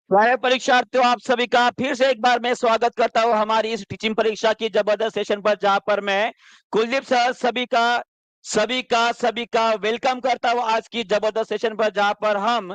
प्यारे परीक्षार्थियों, आप सभी का फिर से एक बार मैं स्वागत करता हूं हमारी इस टीचिंग परीक्षा की जबरदस्त सेशन पर, जहां पर मैं कुलदीप सर सभी का वेलकम करता हूं आज की जबरदस्त सेशन पर, जहां पर हम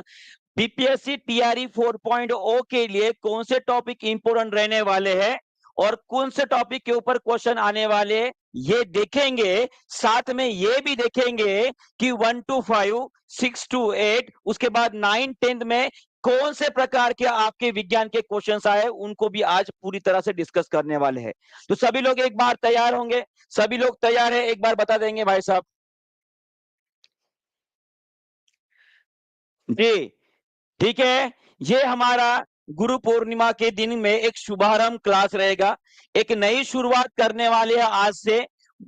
बीपीएससी टीआरई 4.0 के लिए कौन से टॉपिक इंपोर्टेंट रहने वाले हैं और कौन से टॉपिक के ऊपर क्वेश्चन आने वाले ये देखेंगे। साथ में ये भी देखेंगे कि 1 to 5, 6 to 8, उसके बाद 9, 10 में कौन से प्रकार के आपके विज्ञान के क्वेश्चंस आए, उनको भी आज पूरी तरह से डिस्कस करने वाले हैं। तो सभी लोग एक बार तैयार होंगे? सभी लोग तैयार है? एक बार बता देंगे भाई साहब जी। ठीक है, ये हमारा गुरु पूर्णिमा के दिन में एक शुभारंभ क्लास रहेगा। एक नई शुरुआत करने वाले हैं आज से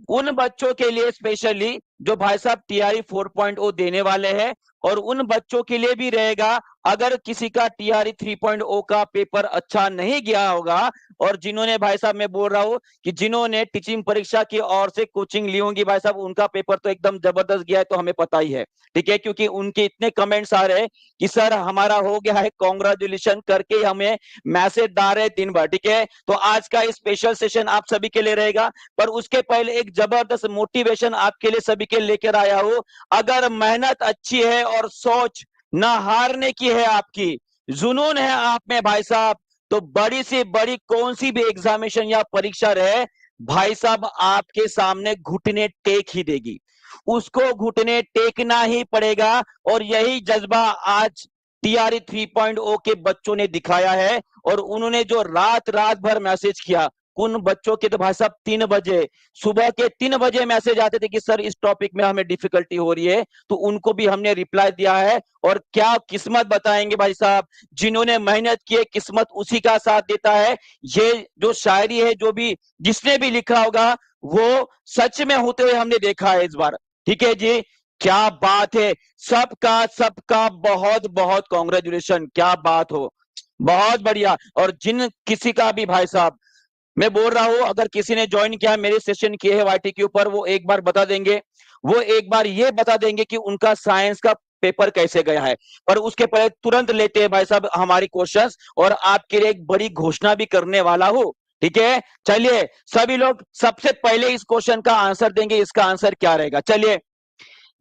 उन बच्चों के लिए स्पेशली जो भाई साहब टीआरई 4.0 देने वाले हैं, और उन बच्चों के लिए भी रहेगा अगर किसी का टीआरई 3.0 का पेपर अच्छा नहीं गया होगा, और जिन्होंने भाई साहब मैं बोल रहा हूं कि जिन्होंने टीचिंग परीक्षा की ओर से कोचिंग ली होंगी भाई साहब, उनका पेपर तो एकदम जबरदस्त गया है, तो हमें पता ही है। ठीक है, क्योंकि उनके इतने कमेंट्स आ रहे हैं कि सर हमारा हो गया है, कॉन्ग्रेचुलेशन करके हमें मैसेज डाल रहे दिन भर। ठीक है, तो आज का स्पेशल सेशन आप सभी के लिए रहेगा, पर उसके पहले एक जबरदस्त मोटिवेशन आपके लिए सभी के लेकर आया हूं। अगर मेहनत अच्छी है और सोच ना हारने की है, आपकी जुनून है आप में भाई साहब, तो बड़ी से बड़ी कौन सी भी एग्जामिनेशन या परीक्षा रहे भाई साहब, आपके सामने घुटने टेक ही देगी, उसको घुटने टेकना ही पड़ेगा। और यही जज्बा आज टीआरई 3.0 के बच्चों ने दिखाया है। और उन्होंने जो रात रात भर मैसेज किया, उन बच्चों के तो भाई साहब 3 बजे, सुबह के 3 बजे मैसेज आते थे कि सर इस टॉपिक में हमें डिफिकल्टी हो रही है, तो उनको भी हमने रिप्लाई दिया है। और क्या किस्मत बताएंगे भाई साहब, जिन्होंने मेहनत की है किस्मत उसी का साथ देता है। ये जो शायरी है, जो भी जिसने भी लिखा होगा, वो सच में होते हुए हमने देखा है इस बार। ठीक है जी, क्या बात है। सबका सबका बहुत बहुत कॉन्ग्रेचुलेशन, क्या बात हो, बहुत बढ़िया। और जिन किसी का भी भाई साहब मैं बोल रहा हूं, अगर किसी ने ज्वाइन किया मेरे सेशन किए हैं वाईटी के ऊपर, वो एक बार बता देंगे, वो एक बार ये बता देंगे कि उनका साइंस का पेपर कैसे गया है। पर उसके पहले तुरंत लेते हैं भाई साहब हमारी क्वेश्चंस, और आपके लिए एक बड़ी घोषणा भी करने वाला हूं। ठीक है, चलिए सभी लोग सबसे पहले इस क्वेश्चन का आंसर देंगे। इसका आंसर क्या रहेगा, चलिए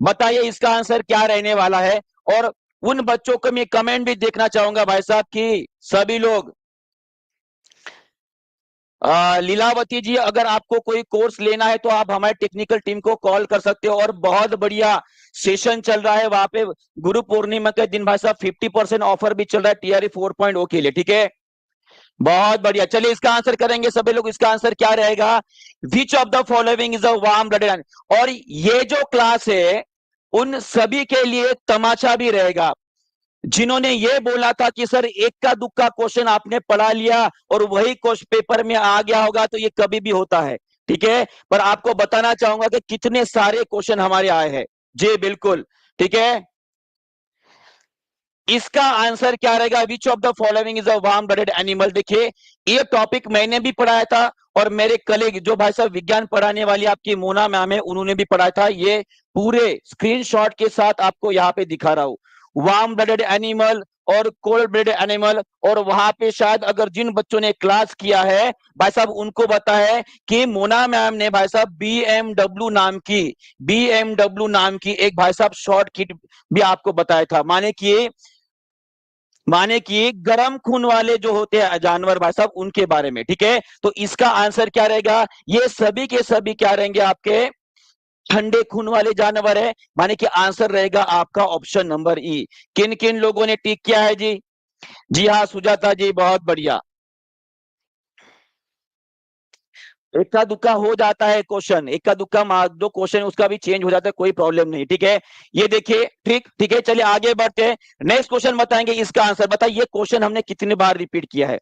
बताइए इसका आंसर क्या रहने वाला है। और उन बच्चों को मैं कमेंट भी देखना चाहूंगा भाई साहब कि सभी लोग, लीलावती जी, अगर आपको कोई कोर्स लेना है तो आप हमारे टेक्निकल टीम को कॉल कर सकते हो। और बहुत बढ़िया सेशन चल रहा है वहां पे, गुरु पूर्णिमा के दिन भाई साहब 50% ऑफर भी चल रहा है टीआरई 4.0 के लिए। ठीक है, बहुत बढ़िया। चलिए इसका आंसर करेंगे सभी लोग। इसका आंसर क्या रहेगा, which of the following is a warm blooded. और ये जो क्लास है उन सभी के लिए तमाचा भी रहेगा, जिन्होंने ये बोला था कि सर एक का दुक्का क्वेश्चन आपने पढ़ा लिया और वही क्वेश्चन पेपर में आ गया होगा, तो ये कभी भी होता है। ठीक है, पर आपको बताना चाहूंगा कि कितने सारे क्वेश्चन हमारे आए हैं। जी बिल्कुल, ठीक है। इसका आंसर क्या रहेगा, which of the following is a warm blooded animal. देखिए ये टॉपिक मैंने भी पढ़ाया था, और मेरे कलीग जो भाई साहब विज्ञान पढ़ाने वाली आपकी मोना मैम है, उन्होंने भी पढ़ाया था। ये पूरे स्क्रीनशॉट के साथ आपको यहाँ पे दिखा रहा हूं, वार्म ब्लडेड एनिमल और कोल्ड ब्लडेड एनिमल। और वहां पे शायद अगर जिन बच्चों ने क्लास किया है भाई साहब, उनको पता है कि मोना मैम ने भाई साहब बीएमडब्ल्यू नाम की एक भाई साहब शॉर्ट किट भी आपको बताया था। माने कि गर्म खून वाले जो होते हैं जानवर भाई साहब, उनके बारे में। ठीक है, तो इसका आंसर क्या रहेगा, ये सभी के सभी क्या रहेंगे, आपके ठंडे खून वाले जानवर है। माने कि आंसर रहेगा आपका ऑप्शन नंबर ई। किन किन लोगों ने टिक किया है जी? जी हाँ सुजाता जी, बहुत बढ़िया। इक्का दुक्का हो जाता है क्वेश्चन, इक्का दुक्का जो क्वेश्चन उसका भी चेंज हो जाता है, कोई प्रॉब्लम नहीं। ठीक है, ये देखिए, ठीक ठीक है, चलिए आगे बढ़ते हैं। नेक्स्ट क्वेश्चन बताएंगे, इसका आंसर बताइए। ये क्वेश्चन हमने कितनी बार रिपीट किया है?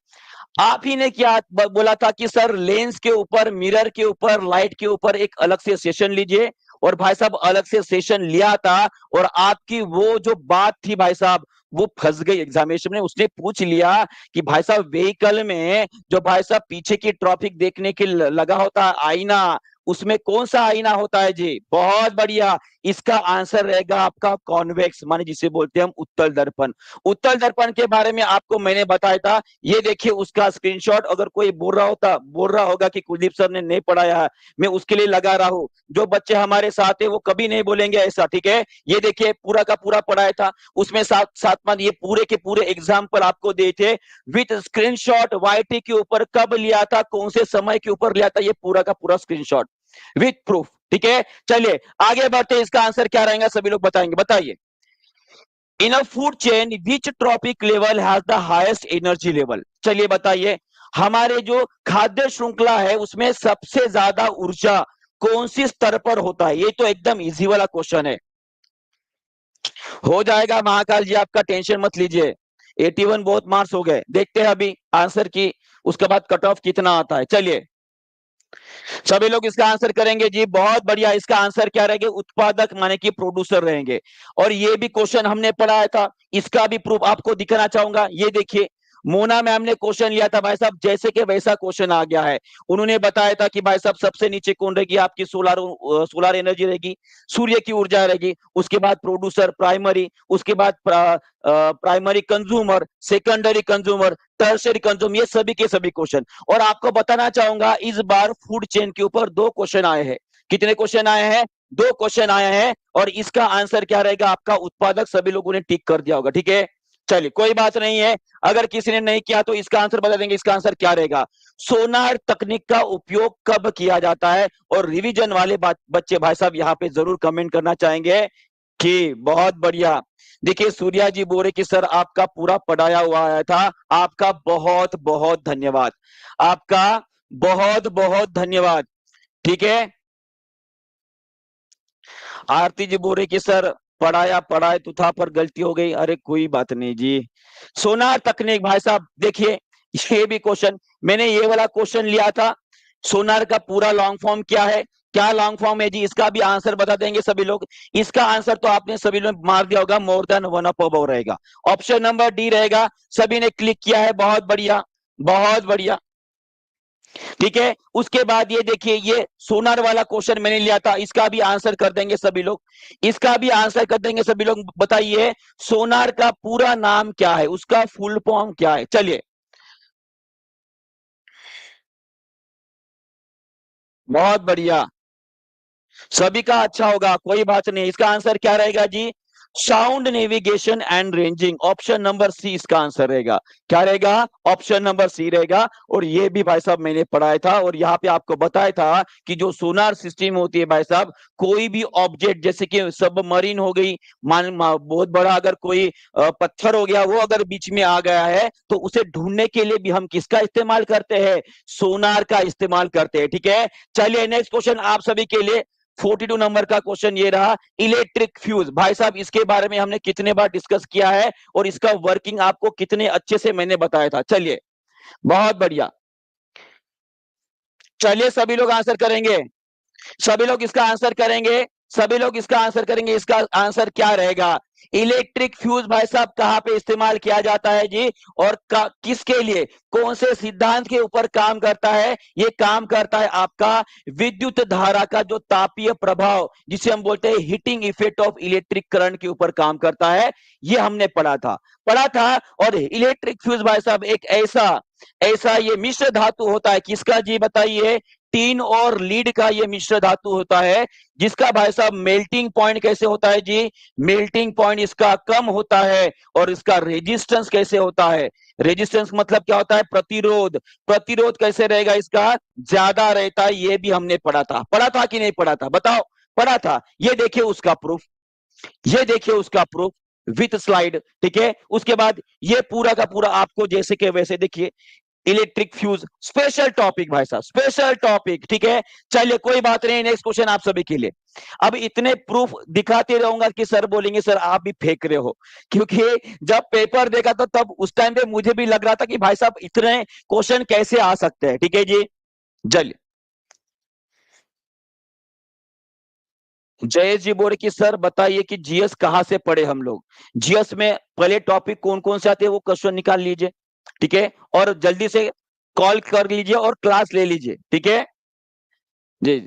आप ही ने क्या बोला था कि सर लेंस के ऊपर, मिरर के ऊपर, लाइट के ऊपर एक अलग से सेशन लीजिए, और भाई साहब अलग से सेशन लिया था। और आपकी वो जो बात थी भाई साहब, वो फंस गई एग्जामिनेशन में। उसने पूछ लिया कि भाई साहब व्हीकल में जो भाई साहब पीछे की ट्रैफिक देखने के लगा होता है आईना, उसमें कौन सा आईना होता है जी? बहुत बढ़िया, इसका आंसर रहेगा आपका कॉन्वेक्स, माने जिसे बोलते हैं हम उत्तल दर्पण। उत्तल दर्पण के बारे में आपको मैंने बताया था, ये देखिए उसका स्क्रीनशॉट। अगर कोई बोल रहा होगा कि कुलदीप सर ने नहीं पढ़ाया है, मैं उसके लिए लगा रहा हूं। जो बच्चे हमारे साथ है वो कभी नहीं बोलेंगे ऐसा, ठीक है। ये देखिए पूरा का पूरा पढ़ाया था, उसमें साथ साथ में ये पूरे के पूरे एग्जाम्पल आपको दिए थे विथ स्क्रीनशॉट। वाईटी के ऊपर कब लिया था, कौन से समय के ऊपर लिया था, ये पूरा का पूरा स्क्रीनशॉट विथ प्रूफ, ठीक है। चलिए आगे बढ़ते, इसका आंसर क्या रहेगा सभी लोग बताएंगे, बताइए। In a food chain which trophic level has the highest energy level. चलिए बताइए, हमारे जो खाद्य श्रृंखला है उसमें सबसे ज्यादा ऊर्जा कौन सी स्तर पर होता है। ये तो एकदम इजी वाला क्वेश्चन है, हो जाएगा महाकाल जी, आपका टेंशन मत लीजिए। 81 बहुत मार्क्स हो गए, देखते हैं अभी आंसर की, उसके बाद कट ऑफ कितना आता है। चलिए सभी लोग इसका आंसर करेंगे जी, बहुत बढ़िया। इसका आंसर क्या रहेगा, उत्पादक माने कि प्रोड्यूसर रहेंगे। और ये भी क्वेश्चन हमने पढ़ाया था, इसका भी प्रूफ आपको दिखाना चाहूंगा। ये देखिए मोना मैम ने क्वेश्चन लिया था भाई साहब, जैसे कि वैसा क्वेश्चन आ गया है। उन्होंने बताया था कि भाई साहब सबसे नीचे कौन रहेगी आपकी, सोलर एनर्जी रहेगी, सूर्य की ऊर्जा रहेगी, उसके बाद प्रोड्यूसर प्राइमरी, उसके बाद primary consumer, secondary consumer, tertiary consumer, ये सभी के सभी क्वेश्चन। और आपको बताना चाहूंगा इस बार फूड चेन के ऊपर 2 क्वेश्चन आए हैं। कितने क्वेश्चन आए हैं, 2 क्वेश्चन आए हैं। और इसका आंसर क्या रहेगा आपका उत्पादक, सभी लोगों ने टिक कर दिया होगा, ठीक है। चलिए कोई बात नहीं है, अगर किसी ने नहीं किया तो इसका आंसर बता देंगे। इसका आंसर क्या रहेगा, सोनार तकनीक का उपयोग कब किया जाता है। और रिवीजन वाले बच्चे भाई साहब यहाँ पे जरूर कमेंट करना चाहेंगे कि बहुत बढ़िया। देखिए सूर्या जी बोरे कि सर आपका पूरा पढ़ाया हुआ आया था, आपका बहुत बहुत धन्यवाद, आपका बहुत बहुत धन्यवाद, ठीक है। आरती जी बोरे कि सर पढ़ाया पढ़ाए तो था पर गलती हो गई, अरे कोई बात नहीं जी। सोनार तकनीक भाई साहब देखिए, ये भी क्वेश्चन मैंने ये वाला क्वेश्चन लिया था। सोनार का पूरा लॉन्ग फॉर्म क्या है, क्या लॉन्ग फॉर्म है जी, इसका भी आंसर बता देंगे सभी लोग। इसका आंसर तो आपने सभी लोग मार दिया होगा, मोर देन 1/4 रहेगा। ऑप्शन नंबर डी रहेगा, सभी ने क्लिक किया है, बहुत बढ़िया बहुत बढ़िया, ठीक है। उसके बाद ये देखिए, ये सोनार वाला क्वेश्चन मैंने लिया था, इसका भी आंसर कर देंगे सभी लोग, इसका भी आंसर कर देंगे सभी लोग। बताइए सोनार का पूरा नाम क्या है, उसका फुल फॉर्म क्या है। चलिए बहुत बढ़िया, सभी का अच्छा होगा, कोई बात नहीं। इसका आंसर क्या रहेगा जी, sound navigation and ranging, option number C इसका आंसर रहेगा। क्या रहेगा, ऑप्शन नंबर सी रहेगा। और ये भी भाई साहब मैंने पढ़ाया था, और यहाँ पे आपको बताया था कि जो सोनार सिस्टम होती है भाई साहब, कोई भी ऑब्जेक्ट जैसे कि सबमरीन हो गई, बहुत बड़ा अगर कोई पत्थर हो गया, वो अगर बीच में आ गया है तो उसे ढूंढने के लिए भी हम किसका इस्तेमाल करते हैं, सोनार का इस्तेमाल करते हैं, ठीक है। चलिए नेक्स्ट क्वेश्चन आप सभी के लिए, 42 नंबर का क्वेश्चन ये रहा, इलेक्ट्रिक फ्यूज। भाई साहब इसके बारे में हमने कितने बार डिस्कस किया है, और इसका वर्किंग आपको कितने अच्छे से मैंने बताया था। चलिए बहुत बढ़िया, चलिए सभी लोग आंसर करेंगे, सभी लोग इसका आंसर करेंगे, सभी लोग इसका आंसर करेंगे। इसका आंसर क्या रहेगा, इलेक्ट्रिक फ्यूज भाई साहब कहां पे इस्तेमाल किया जाता है जी, और किसके लिए, कौन से सिद्धांत के ऊपर काम करता है। ये काम करता है आपका विद्युत धारा का जो तापीय प्रभाव, जिसे हम बोलते हैं heating effect of electric current के ऊपर काम करता है। ये हमने पढ़ा था। और इलेक्ट्रिक फ्यूज भाई साहब एक ऐसा ऐसा ये मिश्र धातु होता है, किसका जी बताइए, टीन और लीड का ये मिश्र धातु होता है, जिसका भाई साहब मेल्टिंग पॉइंट कैसे होता है जी, मेल्टिंग पॉइंट इसका कम होता है। और इसका रेजिस्टेंस कैसे होता है, रेजिस्टेंस मतलब क्या होता है, प्रतिरोध, प्रतिरोध कैसे रहेगा इसका, ज्यादा रहता है। ये भी हमने पढ़ा था कि नहीं पढ़ा था, बताओ, पढ़ा था। ये देखिए उसका प्रूफ, ये देखिए उसका प्रूफ विथ स्लाइड, ठीक है। उसके बाद ये पूरा का पूरा आपको जैसे के वैसे देखिए, इलेक्ट्रिक फ्यूज स्पेशल टॉपिक भाई साहब, स्पेशल टॉपिक, ठीक है। चलिए कोई बात नहीं, नेक्स्ट क्वेश्चन आप सभी के लिए। अब इतने प्रूफ दिखाते रहूंगा कि सर बोलेंगे सर आप भी फेंक रहे हो, क्योंकि जब पेपर देखा तो तब उस टाइम पे मुझे भी लग रहा था कि भाई साहब इतने क्वेश्चन कैसे आ सकते हैं, ठीक है जी। चलिए जयेश जी बोले कि सर बताइए कि जीएस कहाँ से पढ़े हम लोग। जीएस में पहले टॉपिक कौन कौन से आते हैं वो क्वेश्चन निकाल लीजिए, ठीक है। और जल्दी से कॉल कर लीजिए और क्लास ले लीजिए, ठीक है जी।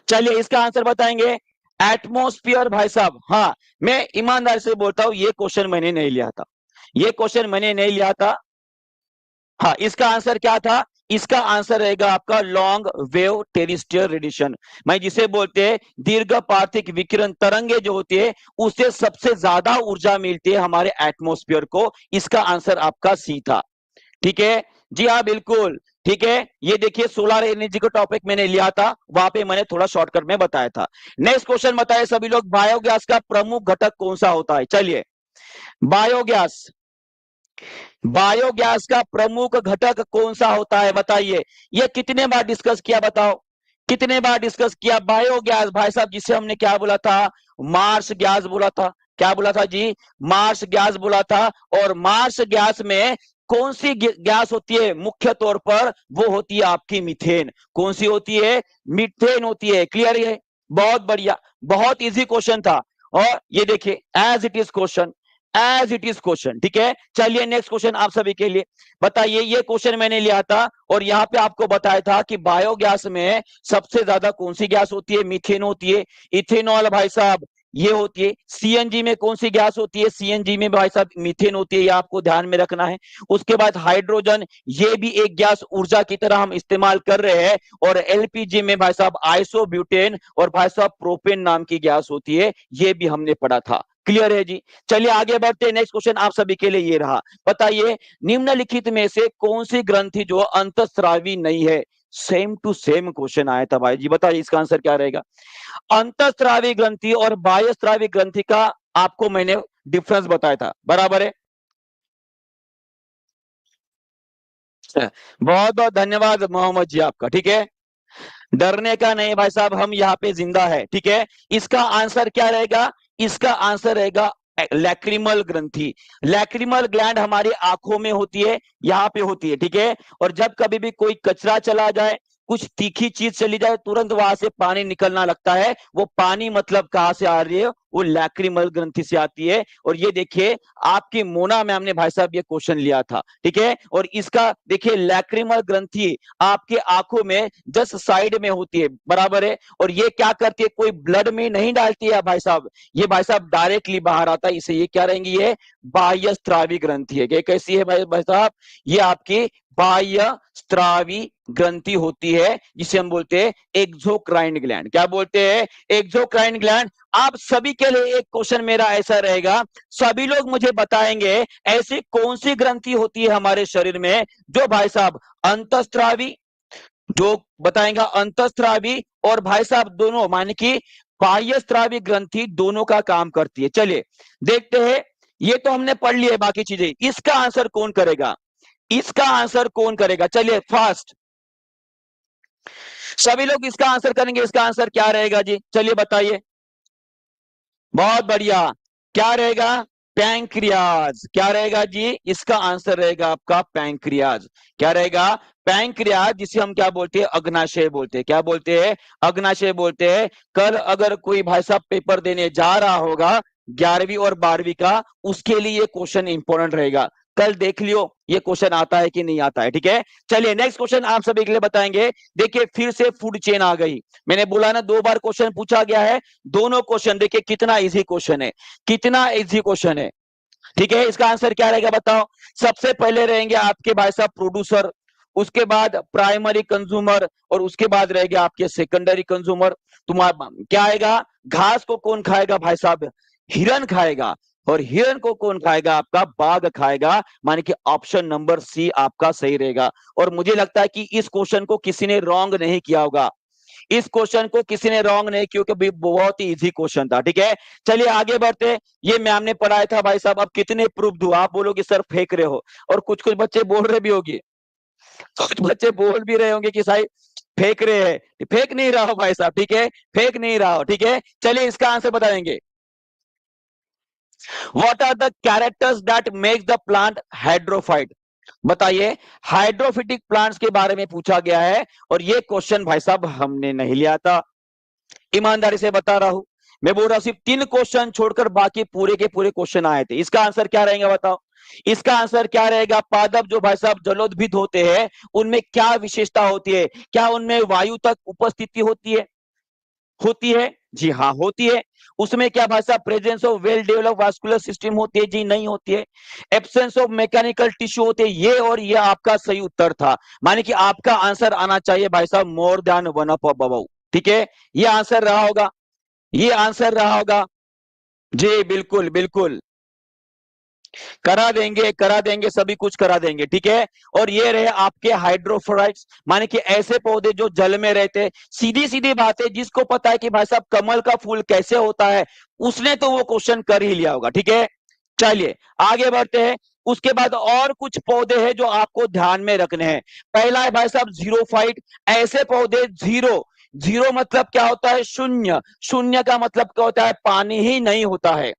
चलिए इसका आंसर बताएंगे, एटमोस्फियर भाई साहब, हाँ, मैं ईमानदारी से बोलता हूं ये क्वेश्चन मैंने नहीं लिया था, ये क्वेश्चन मैंने नहीं लिया था। हाँ, इसका आंसर क्या था? इसका आंसर रहेगा आपका लॉन्ग वेव टेरिस्ट्रियल रेडिएशन, मैं जिसे बोलते हैं दीर्घ पार्थिक विकिरण तरंगे जो होती है, उससे सबसे ज्यादा ऊर्जा मिलती है हमारे एटमॉस्फेयर को। इसका आंसर आपका सी था। ठीक है जी, हाँ बिल्कुल ठीक है। ये देखिए सोलर एनर्जी का टॉपिक मैंने लिया था, वहां पे मैंने थोड़ा शॉर्टकट में बताया था। नेक्स्ट क्वेश्चन बताए सभी लोग, बायोगैस का प्रमुख घटक कौन सा होता है? चलिए, बायोगैस, बायोगैस का प्रमुख घटक कौन सा होता है बताइए। ये कितने बार डिस्कस किया बताओ, कितने बार डिस्कस किया? बायोगैस भाई साहब, जिसे हमने क्या बोला था? मार्स गैस बोला था। क्या बोला था जी? मार्स गैस बोला था। और मार्स गैस में कौन सी गैस होती है मुख्य तौर पर? वो होती है आपकी मीथेन। कौन सी होती है? मीथेन होती है। क्लियर है? बहुत बढ़िया, बहुत इजी क्वेश्चन था। और ये देखिए as it is question, as it is question. ठीक है, चलिए नेक्स्ट क्वेश्चन आप सभी के लिए। बताइए, ये क्वेश्चन मैंने लिया था और यहाँ पे आपको बताया था कि बायोगैस में सबसे ज्यादा कौन सी गैस होती है? मीथेन होती है। इथेनॉल भाई साहब ये होती है। सीएनजी में कौन सी गैस होती है? सीएनजी में भाई साहब मीथेन होती है, ये आपको ध्यान में रखना है। उसके बाद हाइड्रोजन, ये भी एक गैस ऊर्जा की तरह हम इस्तेमाल कर रहे हैं। और एलपीजी में भाई साहब आइसोब्यूटेन और भाई साहब प्रोपेन नाम की गैस होती है, ये भी हमने पढ़ा था। क्लियर है जी? चलिए आगे बढ़ते हैं। नेक्स्ट क्वेश्चन आप सभी के लिए ये रहा। बताइए, निम्नलिखित में से कौन सी ग्रंथि जो अंतःस्रावी नहीं है? सेम टू सेम क्वेश्चन आया था भाई जी, बताइए इसका आंसर क्या रहेगा? अंतःस्रावी ग्रंथि और बाह्यस्रावी ग्रंथि का आपको मैंने डिफरेंस बताया था, बराबर है? बहुत बहुत धन्यवाद मोहम्मद जी आपका। ठीक है, डरने का नहीं भाई साहब, हम यहाँ पे जिंदा है। ठीक है, इसका आंसर क्या रहेगा? इसका आंसर रहेगा लैक्रिमल ग्रंथि। लैक्रिमल ग्लैंड हमारी आंखों में होती है, यहाँ पे होती है। ठीक है, और जब कभी भी कोई कचरा चला जाए, कुछ तीखी चीज चली जाए, तुरंत वहां से पानी निकलना लगता है। वो पानी मतलब कहाँ से आ रही है? वो लैक्रिमल ग्रंथि से आती है। और ये देखिए आपकी मोना मैम ने भाई साहब ये क्वेश्चन लिया था। ठीक है, और इसका देखिए लैक्रिमल ग्रंथि आपके आंखों में जस्ट साइड में होती है, बराबर है। और ये क्या करती है? कोई ब्लड में नहीं डालती है भाई साहब, ये भाई साहब डायरेक्टली बाहर आता है। इसे ये क्या रहेंगी? ये बाह्य स्त्रावी ग्रंथि है। ये कैसी है भाई साहब? ये आपकी बाह्य स्त्रावी ग्रंथि होती है, जिसे हम बोलते हैं एक्सोक्राइन ग्लैंड। क्या बोलते हैं? Exocrine gland. आप सभी के लिए एक क्वेश्चन मेरा ऐसा रहेगा, सभी लोग मुझे बताएंगे ऐसी कौन सी ग्रंथि होती है हमारे शरीर में जो भाई साहब अंतःस्त्रावी, जो बताएगा अंतःस्त्रावी और भाई साहब दोनों माने कि बाह्य स्त्रावी ग्रंथि दोनों का काम करती है। चलिए देखते हैं, ये तो हमने पढ़ लिया है बाकी चीजें, इसका आंसर कौन करेगा? इसका आंसर कौन करेगा? चलिए फास्ट सभी लोग इसका आंसर करेंगे। इसका आंसर क्या रहेगा जी? चलिए बताइए। बहुत बढ़िया, क्या रहेगा? पैंक्रियाज। क्या रहेगा जी? इसका आंसर रहेगा आपका पैंक्रियाज। क्या रहेगा? पैंक्रियाज, जिसे हम क्या बोलते हैं? अग्नाशय बोलते हैं। क्या बोलते हैं? अग्नाशय बोलते हैं। कल अगर कोई भाई साहब पेपर देने जा रहा होगा 11वीं और 12वीं का, उसके लिए ये क्वेश्चन इंपॉर्टेंट रहेगा। कल देख लियो ये क्वेश्चन आता है कि नहीं आता है। ठीक है, चलिए नेक्स्ट क्वेश्चन आप सभी के लिए बताएंगे। देखिए फिर से फूड चेन आ गई। मैंने बोला ना 2 बार क्वेश्चन पूछा गया है, दोनों क्वेश्चन देखिए कितना इजी क्वेश्चन है, कितना इजी क्वेश्चन है। ठीक है, इसका आंसर क्या रहेगा बताओ? सबसे पहले रहेंगे आपके भाई साहब प्रोड्यूसर, उसके बाद प्राइमरी कंज्यूमर और उसके बाद रहेंगे आपके सेकेंडरी कंज्यूमर। तुम्हारा क्या आएगा? घास को कौन खाएगा भाई साहब? हिरन खाएगा। और हिरन को कौन खाएगा? आपका बाघ खाएगा। माने कि ऑप्शन नंबर सी आपका सही रहेगा। और मुझे लगता है कि इस क्वेश्चन को किसी ने रॉन्ग नहीं किया होगा, इस क्वेश्चन को किसी ने रॉन्ग नहीं, क्योंकि बहुत ही इजी क्वेश्चन था। ठीक है, चलिए आगे बढ़ते। ये मैम ने पढ़ाया था भाई साहब, अब कितने प्रूफ दूं? आप बोलोगे सर फेंक रहे हो, और कुछ कुछ बच्चे बोल रहे भी होंगे, कुछ बच्चे बोल भी रहे होंगे कि साहब फेंक रहे हैं। फेंक नहीं रहा हो भाई साहब, ठीक है, फेंक नहीं रहा हो। ठीक है, चलिए इसका आंसर बता देंगे। What are the characters that makes the plant hydrophyte? बताइए, हाइड्रोफिटिक प्लांट्स के बारे में पूछा गया है, और ये क्वेश्चन भाई साहब हमने नहीं लिया था, ईमानदारी से बता रहा हूं। मैं बोल रहा हूं सिर्फ 3 क्वेश्चन छोड़कर बाकी पूरे के पूरे क्वेश्चन आए थे। इसका आंसर क्या रहेगा बताओ? इसका आंसर क्या रहेगा? पादप जो भाई साहब जलोद्भिद होते हैं, उनमें क्या विशेषता होती है? क्या उनमें वायु तक उपस्थिति होती है? होती है। जी हाँ होती है। उसमें क्या भाई साहब presence of well develop vascular system होती है? जी नहीं होती है। एब्सेंस ऑफ मैकेनिकल टिश्यू होते हैं? ये और ये आपका सही उत्तर था। माने कि आपका आंसर आना चाहिए भाई साहब more than one up above. ठीक है, ये आंसर रहा होगा, ये आंसर रहा होगा। जी बिल्कुल बिल्कुल, करा देंगे, सभी कुछ करा देंगे। ठीक है, और ये रहे आपके हाइड्रोफोराइट्स, माने कि ऐसे पौधे जो जल में रहते हैं। सीधी सीधी बात है, जिसको पता है कि भाई साहब कमल का फूल कैसे होता है, उसने तो वो क्वेश्चन कर ही लिया होगा। ठीक है, चलिए आगे बढ़ते हैं। उसके बाद और कुछ पौधे हैं जो आपको ध्यान में रखने हैं। पहला है भाई साहब जीरोफाइट। ऐसे पौधे, जीरो, जीरो मतलब क्या होता है? शून्य। शून्य का मतलब क्या होता है? पानी ही नहीं होता है,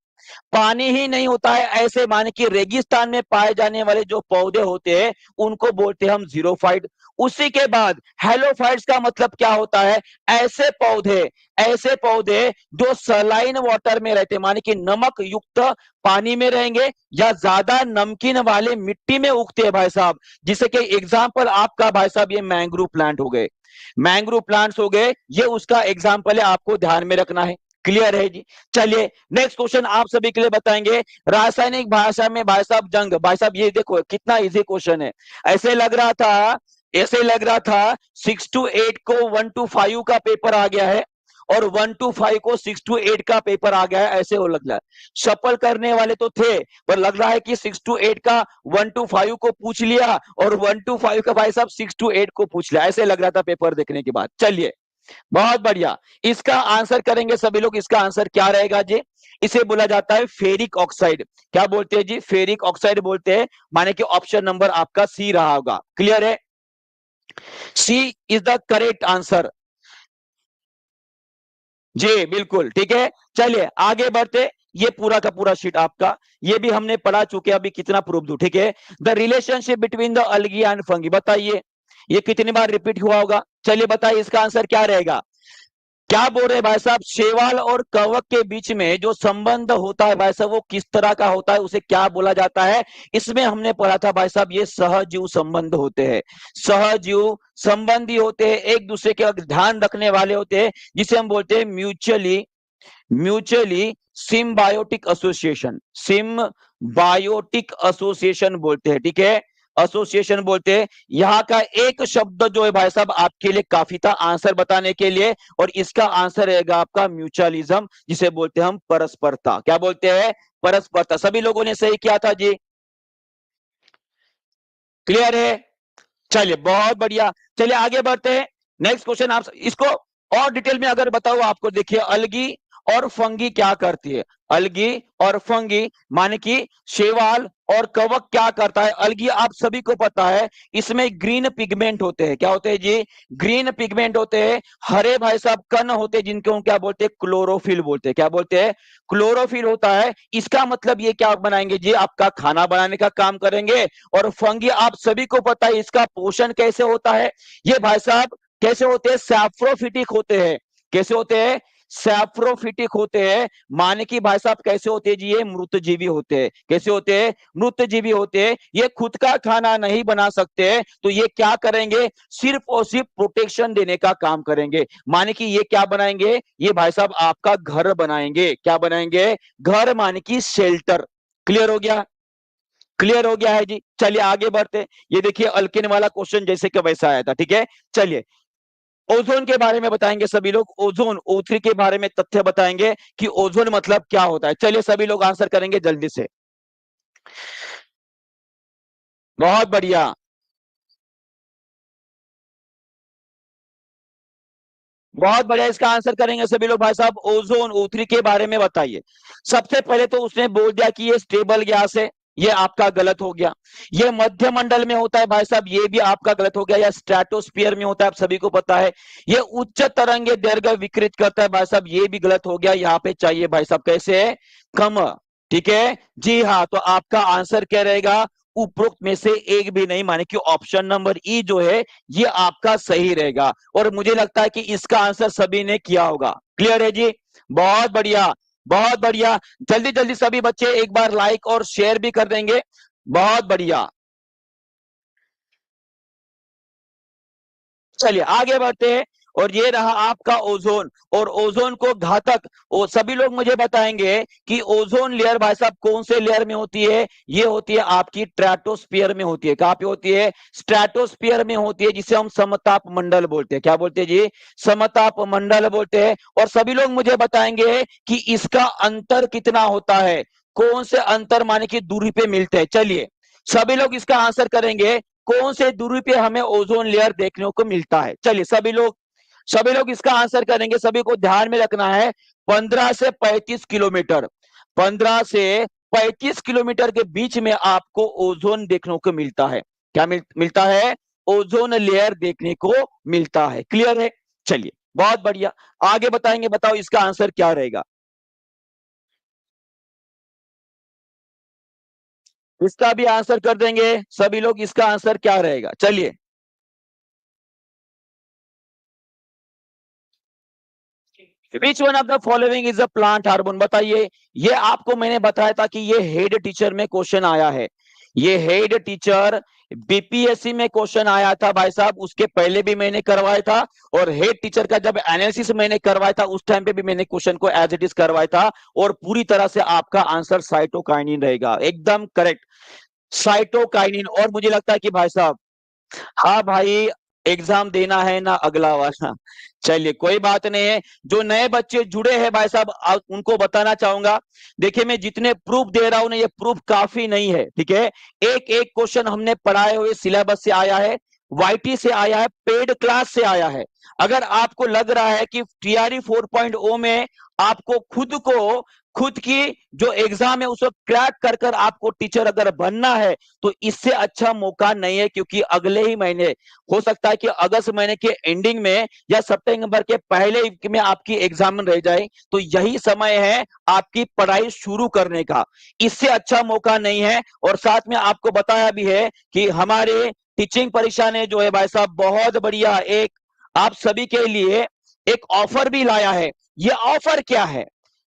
पानी ही नहीं होता है। ऐसे माने कि रेगिस्तान में पाए जाने वाले जो पौधे होते हैं उनको बोलते हैं हम जीरोफाइट। उसी के बाद हेलोफाइट्स का मतलब क्या होता है? ऐसे पौधे, ऐसे पौधे जो सलाइन वाटर में रहते, माने कि नमक युक्त पानी में रहेंगे या ज्यादा नमकीन वाले मिट्टी में उगते हैं भाई साहब। जिसे कि एग्जाम्पल आपका भाई साहब ये मैंग्रोव प्लांट हो गए, मैंग्रोव प्लांट्स हो गए, ये उसका एग्जाम्पल है, आपको ध्यान में रखना है। क्लियर है जी? चलिए नेक्स्ट क्वेश्चन आप सभी के लिए बताएंगे। रासायनिक भाषा में भाई साहब जंग, भाई साहब ये देखो कितना इजी क्वेश्चन है। ऐसे लग रहा था, ऐसे लग रहा था 6 to 8 को 1 to 5 का पेपर आ गया है और 1 to 5 को 6 to 8 का पेपर आ गया है, ऐसे हो लग रहा है। सफल करने वाले तो थे, पर लग रहा है कि 6 to 8 का 1 to 5 को पूछ लिया और 1 to 5 का भाई साहब 6 to 8 को पूछ लिया, ऐसे लग रहा था पेपर देखने के बाद। चलिए बहुत बढ़िया, इसका आंसर करेंगे सभी लोग। इसका आंसर क्या रहेगा जी? इसे बोला जाता है फेरिक ऑक्साइड। क्या बोलते हैं जी? फेरिक ऑक्साइड बोलते हैं। माने कि ऑप्शन नंबर आपका सी रहा होगा। क्लियर है? सी इज द करेक्ट आंसर। जी बिल्कुल ठीक है। चलिए आगे बढ़ते। ये पूरा का पूरा शीट आपका, ये भी हमने पढ़ा चुके, अभी कितना प्रूफ दूं। ठीक है, the relationship between the algae and fungi, बताइए ये कितनी बार रिपीट हुआ होगा? चलिए बताइए इसका आंसर क्या रहेगा? क्या बोल रहे हैं भाई साहब? शैवाल और कवक के बीच में जो संबंध होता है भाई साहब वो किस तरह का होता है, उसे क्या बोला जाता है? इसमें हमने पढ़ा था भाई साहब, ये सहजीव संबंध होते हैं, सहजीव संबंधी होते हैं, एक दूसरे के ध्यान रखने वाले होते हैं, जिसे हम बोलते हैं mutually, mutually symbiotic association, symbiotic association बोलते हैं। ठीक है, एसोसिएशन बोलते हैं। यहाँ का एक शब्द जो है भाई साहब आपके लिए काफी था आंसर बताने के लिए, और इसका आंसर रहेगा आपका म्यूचुअलिज्म, जिसे बोलते हैं हम परस्परता। क्या बोलते हैं? परस्परता। सभी लोगों ने सही किया था जी? क्लियर है? चलिए बहुत बढ़िया। चलिए आगे बढ़ते हैं। नेक्स्ट क्वेश्चन आप इसको और डिटेल में अगर बताओ आपको, देखिए अलगी और फंगी क्या करती है? अलगी और फंगी माने कि शैवाल और कवक क्या करता है? अलगी आप सभी को पता है, इसमें ग्रीन पिगमेंट होते हैं। क्या होते हैं जी? ग्रीन पिगमेंट होते हैं। हरे भाई साहब कण होते हैं, जिनको हम क्या बोलते हैं? क्लोरोफिल बोलते हैं। क्या बोलते हैं? क्लोरोफिल होता है। इसका मतलब ये क्या बनाएंगे जी? आपका खाना बनाने का काम करेंगे। और फंगी आप सभी को पता है इसका पोषण कैसे होता है? ये भाई साहब कैसे होते हैं? सैप्रोफिटिक होते हैं। कैसे होते हैं? सैप्रोफिटिक होते हैं। माने कि भाई साहब कैसे होते हैं जी? ये मृतजीवी होते हैं। कैसे होते हैं? मृतजीवी होते हैं। ये खुद का खाना नहीं बना सकते, तो ये क्या करेंगे? सिर्फ और सिर्फ प्रोटेक्शन देने का काम करेंगे। माने कि ये क्या बनाएंगे? ये भाई साहब आपका घर बनाएंगे। क्या बनाएंगे? घर, माने कि शेल्टर। क्लियर हो गया? क्लियर हो गया है जी? चलिए आगे बढ़ते। ये देखिए अल्किन वाला क्वेश्चन जैसे कि वैसा आया था। ठीक है, चलिए ओजोन के बारे में बताएंगे सभी लोग। ओजोन, O3 के बारे में तथ्य बताएंगे कि ओजोन मतलब क्या होता है। चलिए सभी लोग आंसर करेंगे जल्दी से। बहुत बढ़िया, बहुत बढ़िया, इसका आंसर करेंगे सभी लोग। भाई साहब ओजोन, O3 के बारे में बताइए। सबसे पहले तो उसने बोल दिया कि ये स्टेबल गैस है, ये आपका गलत हो गया। ये मध्य मंडल में होता है भाई साहब, ये भी आपका गलत हो गया। या स्ट्रेटोस्फीयर में होता है, आप सभी को पता है। ये उच्च तरंगे दैर्घ्य विकृत करता है भाई साहब, ये भी गलत हो गया। यहाँ पे चाहिए भाई साहब कैसे है? कम। ठीक है जी हाँ, तो आपका आंसर क्या रहेगा? उपरोक्त में से एक भी नहीं, माने कि ऑप्शन नंबर ई जो है ये आपका सही रहेगा। और मुझे लगता है कि इसका आंसर सभी ने किया होगा। क्लियर है जी? बहुत बढ़िया, बहुत बढ़िया। जल्दी जल्दी सभी बच्चे एक बार लाइक और शेयर भी कर देंगे। बहुत बढ़िया। चलिए आगे बढ़ते हैं। और ये रहा आपका ओजोन, और ओजोन को घातक, वो सभी लोग मुझे बताएंगे कि ओजोन लेयर भाई साहब कौन से लेयर में होती है? ये होती है आपकी स्ट्रेटोस्फीयर में होती है। कहां पे होती है? स्ट्रेटोस्फीयर में होती है, जिसे हम समताप मंडल बोलते हैं। क्या बोलते हैं जी? समताप मंडल बोलते हैं। और सभी लोग मुझे बताएंगे कि इसका अंतर कितना होता है, कौन से अंतर माने की दूरी पे मिलते हैं। चलिए सभी लोग इसका आंसर करेंगे, कौन से दूरी पे हमें ओजोन लेयर देखने को मिलता है। चलिए सभी लोग इसका आंसर करेंगे। सभी को ध्यान में रखना है, 15 से 35 किलोमीटर, 15 से 35 किलोमीटर के बीच में आपको ओजोन देखने को मिलता है। क्या मिलता है? ओजोन लेयर देखने को मिलता है। क्लियर है? चलिए बहुत बढ़िया, आगे बताएंगे। बताओ इसका आंसर क्या रहेगा? इसका भी आंसर कर देंगे सभी लोग, इसका आंसर क्या रहेगा? चलिए, which one of the following is a plant hormone? बताइए। ये आपको मैंने बताया था कि ये हेड टीचर में क्वेश्चन आया है। ये हेड टीचर बीपीएससी में क्वेश्चन आया था भाई साहब, उसके पहले भी मैंने करवाया था। और हेड टीचर का जब एनालिसिस मैंने करवाया था, उस टाइम पे भी मैंने क्वेश्चन को एज इट इज करवाया था। और पूरी तरह से आपका आंसर साइटोकाइनिन रहेगा, एकदम करेक्ट, साइटोकाइनिन। और मुझे लगता है कि भाई साहब, हाँ भाई, एग्जाम देना है ना अगला वाला। चलिए कोई बात नहीं है। जो नए बच्चे जुड़े हैं भाई साहब, उनको बताना चाहूंगा, देखिए मैं जितने प्रूफ दे रहा हूं ना, ये प्रूफ काफी नहीं है, ठीक है। एक एक क्वेश्चन हमने पढ़ाए हुए सिलेबस से आया है, वाईटी से आया है, पेड क्लास से आया है। अगर आपको लग रहा है कि टीआरई 4.0 में आपको खुद की जो एग्जाम है उसको क्रैक कर कर आपको टीचर अगर बनना है, तो इससे अच्छा मौका नहीं है। क्योंकि अगले ही महीने, हो सकता है कि अगस्त महीने के एंडिंग में या सितंबर के पहले में आपकी एग्जाम रह जाए, तो यही समय है आपकी पढ़ाई शुरू करने का। इससे अच्छा मौका नहीं है। और साथ में आपको बताया भी है कि हमारे टीचिंग परीक्षा ने जो है भाई साहब, बहुत बढ़िया एक आप सभी के लिए एक ऑफर भी लाया है। ये ऑफर क्या है?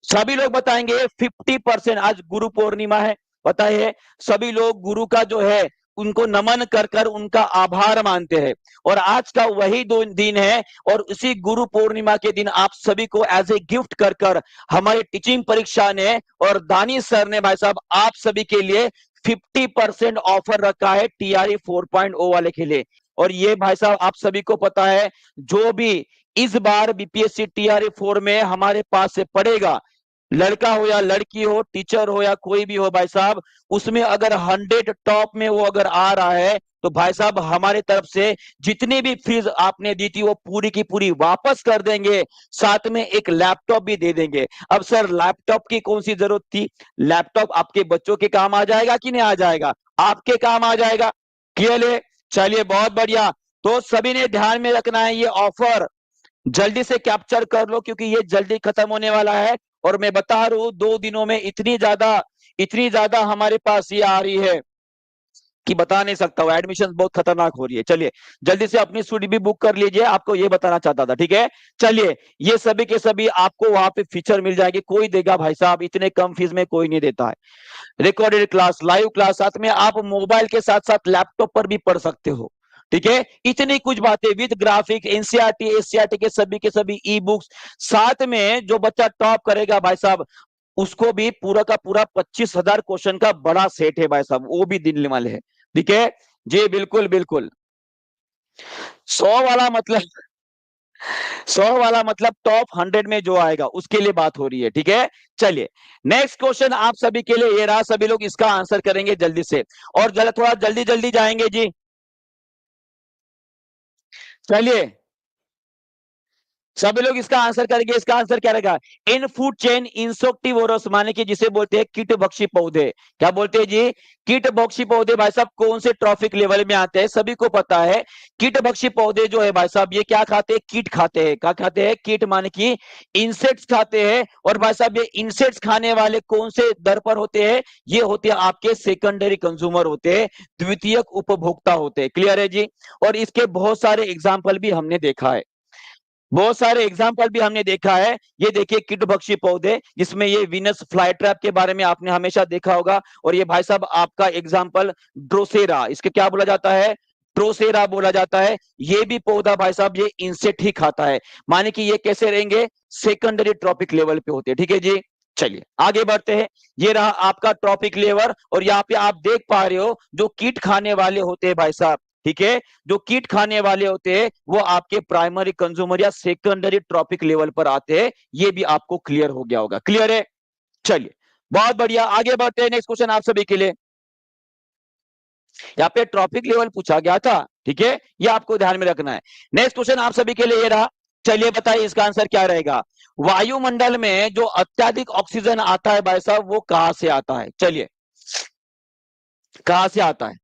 सभी लोग बताएंगे। 50%, आज गुरु पूर्णिमा है, पता है। सभी लोग गुरु का जो है उनको नमन कर कर उनका आभार मानते हैं। और आज का वही दो दिन है। और उसी गुरु पूर्णिमा के दिन आप सभी को एज ए गिफ्ट कर कर हमारे टीचिंग परीक्षा ने और दानी सर ने भाई साहब आप सभी के लिए 50% ऑफर रखा है टीआरई 4.0 वाले के लिए। और ये भाई साहब आप सभी को पता है, जो भी इस बार बीपीएससी टीआरई 4 में हमारे पास से पढ़ेगा, लड़का हो या लड़की हो, टीचर हो या कोई भी हो भाई साहब, उसमें अगर 100 टॉप में वो अगर आ रहा है, तो भाई साहब हमारे तरफ से जितनी भी फीस आपने दी थी वो पूरी की पूरी वापस कर देंगे। साथ में एक लैपटॉप भी दे देंगे। अब सर लैपटॉप की कौन सी जरूरत थी? लैपटॉप आपके बच्चों के काम आ जाएगा कि नहीं आ जाएगा? आपके काम आ जाएगा। क्लियर है? चलिए बहुत बढ़िया। तो सभी ने ध्यान में रखना है, ये ऑफर जल्दी से कैप्चर कर लो, क्योंकि ये जल्दी खत्म होने वाला है। और मैं बता रहा हूं, 2 दिनों में इतनी ज्यादा हमारे पास ये आ रही है कि बता नहीं सकता हूं। एडमिशन बहुत खतरनाक हो रही है। चलिए जल्दी से अपनी सीट भी बुक कर लीजिए, आपको ये बताना चाहता था, ठीक है। चलिए, ये सभी के सभी आपको वहां पे फीचर मिल जाएंगे। कोई देगा भाई साहब, इतने कम फीस में कोई नहीं देता है। रिकॉर्डेड क्लास, लाइव क्लास, साथ में आप मोबाइल के साथ साथ लैपटॉप पर भी पढ़ सकते हो, ठीक है। इतनी कुछ बातें विद ग्राफिक, एनसीईआरटी एससीईआरटी के सभी ई बुक्स। साथ में जो बच्चा टॉप करेगा भाई साहब, उसको भी पूरा का पूरा 25,000 क्वेश्चन का बड़ा सेट है भाई साहब, वो भी दिन वाले है, ठीक है। जी बिल्कुल बिल्कुल। 100 वाला मतलब 100 वाला मतलब टॉप 100 में जो आएगा उसके लिए बात हो रही है, ठीक है। चलिए नेक्स्ट क्वेश्चन आप सभी के लिए ये रहा, सभी लोग इसका आंसर करेंगे जल्दी से। और थोड़ा जल्दी जल्दी जाएंगे जी। चलिए सभी लोग इसका आंसर करेंगे। इसका आंसर क्या रहेगा? इन फूड चेन इंसेक्टिवोरस, माने कि जिसे बोलते हैं कीट भक्षी पौधे। क्या बोलते हैं जी? कीट भक्षी पौधे भाई साहब कौन से ट्रॉफिक लेवल में आते हैं? सभी को पता है। कीट भक्षी पौधे जो है भाई साहब, ये क्या खाते हैं? कीट खाते हैं। क्या खाते हैं? कीट माने कि इंसेक्ट्स खाते हैं। और भाई साहब ये इंसेक्ट्स खाने वाले कौन से दर पर होते हैं? ये होते हैं आपके सेकेंडरी कंज्यूमर होते हैं, द्वितीयक उपभोक्ता होते हैं। क्लियर है जी? और इसके बहुत सारे एग्जाम्पल भी हमने देखा है, बहुत सारे एग्जाम्पल भी हमने देखा है। ये देखिए कीटभक्षी पौधे, जिसमें ये विनस फ्लाई ट्रैप के बारे में आपने हमेशा देखा होगा। और ये भाई साहब आपका एग्जाम्पल ड्रोसेरा, इसके क्या बोला जाता है? ड्रोसेरा बोला जाता है। ये भी पौधा भाई साहब ये इंसेक्ट ही खाता है, माने कि ये कैसे रहेंगे, सेकेंडरी ट्रॉपिक लेवल पे होते हैं। ठीक है जी, चलिए आगे बढ़ते हैं। ये रहा आपका ट्रॉपिक लेवल, और यहाँ पे आप देख पा रहे हो जो कीट खाने वाले होते हैं भाई साहब, ठीक है, जो कीट खाने वाले होते हैं वो आपके प्राइमरी कंज्यूमर या सेकेंडरी ट्रॉपिक लेवल पर आते हैं। ये भी आपको क्लियर हो गया होगा, क्लियर है। चलिए बहुत बढ़िया, आगे बढ़ते हैं। नेक्स्ट क्वेश्चन आप सभी के लिए, यहाँ पे ट्रॉपिक लेवल पूछा गया था, ठीक है, ये आपको ध्यान में रखना है। नेक्स्ट क्वेश्चन आप सभी के लिए ये रहा, चलिए बताइए इसका आंसर क्या रहेगा। वायुमंडल में जो अत्यधिक ऑक्सीजन आता है भाई साहब वो कहां से आता है, चलिए कहां से आता है,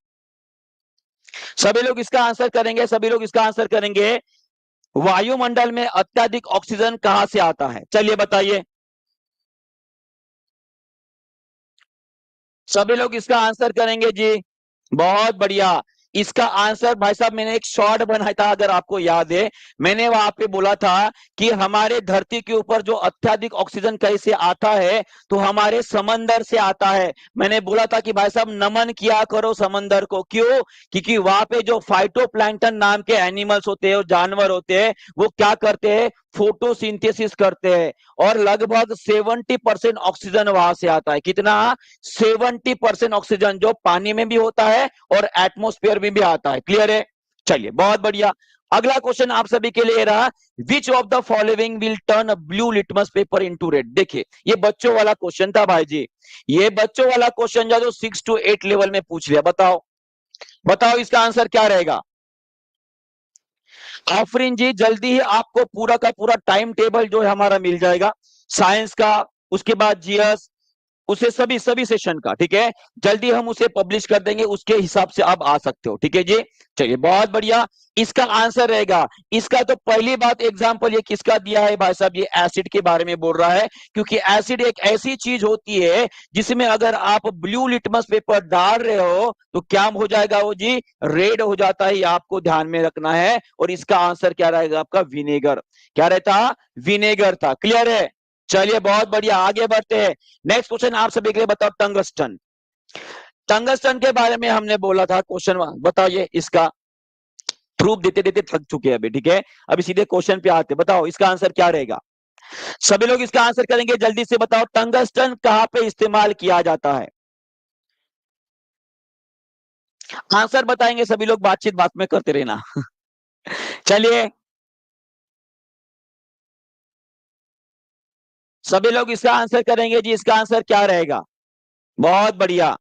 सभी लोग इसका आंसर करेंगे, सभी लोग इसका आंसर करेंगे। वायुमंडल में अत्यधिक ऑक्सीजन कहां से आता है, चलिए बताइए, सभी लोग इसका आंसर करेंगे जी, बहुत बढ़िया। इसका आंसर भाई साहब मैंने एक शॉर्ट बनाया था, अगर आपको याद है, मैंने वहां पे बोला था कि हमारे धरती के ऊपर जो अत्यधिक ऑक्सीजन कैसे आता है, तो हमारे समंदर से आता है। मैंने बोला था कि भाई साहब नमन किया करो समंदर को, क्यों, क्योंकि वहां पे जो फाइटोप्लैंक्टन नाम के एनिमल्स होते हैं और जानवर होते हैं वो क्या करते हैं, फोटोसिंथेसिस करते हैं, और लगभग 70% ऑक्सीजन वहां से आता है। कितना, 70% ऑक्सीजन जो पानी में भी होता है और एटमॉस्फेयर में भी आता है, क्लियर है। चलिए बहुत बढ़िया, अगला क्वेश्चन आप सभी के लिए रहा, which of the following will turn blue litmus paper into red. देखिए ये बच्चों वाला क्वेश्चन था भाई जी, ये बच्चों वाला क्वेश्चन जो 6 to 8 लेवल में पूछ लिया, बताओ बताओ इसका आंसर क्या रहेगा। आफरीन जी जल्दी ही आपको पूरा का पूरा टाइम टेबल जो है हमारा मिल जाएगा, साइंस का, उसके बाद जीएस, उसे सभी सभी सेशन का, ठीक है, जल्दी हम उसे पब्लिश कर देंगे, उसके हिसाब से आप आ सकते हो, ठीक है जी। चलिए बहुत बढ़िया, इसका आंसर रहेगा, इसका तो पहली बात एग्जांपल ये किसका दिया है भाई साहब, ये एसिड के बारे में बोल रहा है, क्योंकि एसिड एक ऐसी चीज होती है जिसमें अगर आप ब्लू लिटमस पेपर डाल रहे हो तो क्या हो जाएगा वो जी, रेड हो जाता है, ये आपको ध्यान में रखना है। और इसका आंसर क्या रहेगा आपका, विनेगर, क्या रहता, विनेगर था, क्लियर है। चलिए बहुत बढ़िया, आगे बढ़ते हैं। नेक्स्ट क्वेश्चन आप सभी के लिए, बताओ टंगस्टन, टंगस्टन के बारे में हमने बोला था क्वेश्चन, बताइए इसका, प्रूफ देते देते थक चुके हैं अभी, ठीक है, अभी सीधे क्वेश्चन पे आते, बताओ इसका आंसर क्या रहेगा, सभी लोग इसका आंसर करेंगे, जल्दी से बताओ टंगस्टन कहां पे इस्तेमाल किया जाता है, आंसर बताएंगे सभी लोग, बातचीत बात में करते रहना। चलिए सभी लोग इसका आंसर करेंगे जी, इसका आंसर क्या रहेगा, बहुत बढ़िया।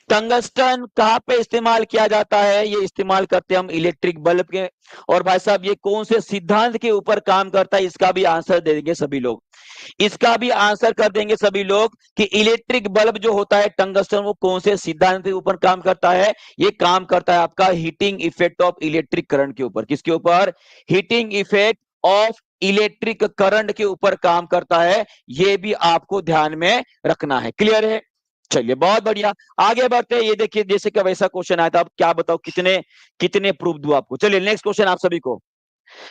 टंगस्टन कहां पे इस्तेमाल किया जाता है, ये इस्तेमाल करते हैं हम इलेक्ट्रिक बल्ब के, और भाई साहब ये कौन से सिद्धांत के ऊपर काम करता है, इसका भी आंसर दे देंगे सभी लोग, इसका भी आंसर कर देंगे सभी लोग कि इलेक्ट्रिक बल्ब जो होता है टंगस्टन वो कौन से सिद्धांत के ऊपर काम करता है, ये काम करता है आपका heating effect of electric current के ऊपर, किसके ऊपर, heating effect of electric current के ऊपर काम करता है, ये भी आपको ध्यान में रखना है, क्लियर है। चलिए बहुत बढ़िया, आगे बढ़ते हैं। ये देखिए जैसे कि वैसा क्वेश्चन आया था, अब क्या बताओ कितने कितने प्रूफ दूं आपको। चलिए नेक्स्ट क्वेश्चन आप सभी को,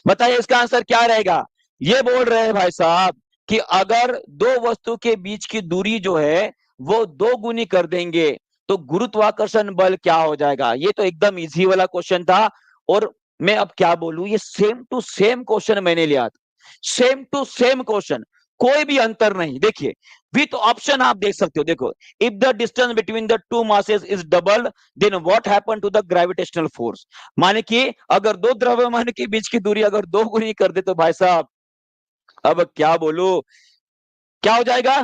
बताइए इसका आंसर क्या रहेगा। ये बोल रहे हैं भाई साहब कि अगर दो वस्तु के बीच की दूरी जो है वो 2 गुनी कर देंगे तो गुरुत्वाकर्षण बल क्या हो जाएगा। ये तो एकदम इजी वाला क्वेश्चन था, और मैं अब क्या बोलूं, ये सेम टू सेम क्वेश्चन मैंने लिया था, सेम टू सेम क्वेश्चन, कोई भी अंतर नहीं। देखिए विथ ऑप्शन आप देख सकते हो, देखो, if the distance between the two masses is double then what happen to the gravitational force. माने कि अगर दो द्रव्यमान के बीच की दूरी अगर 2 गुनी कर दे तो भाई साहब अब क्या बोलूं, क्या हो जाएगा,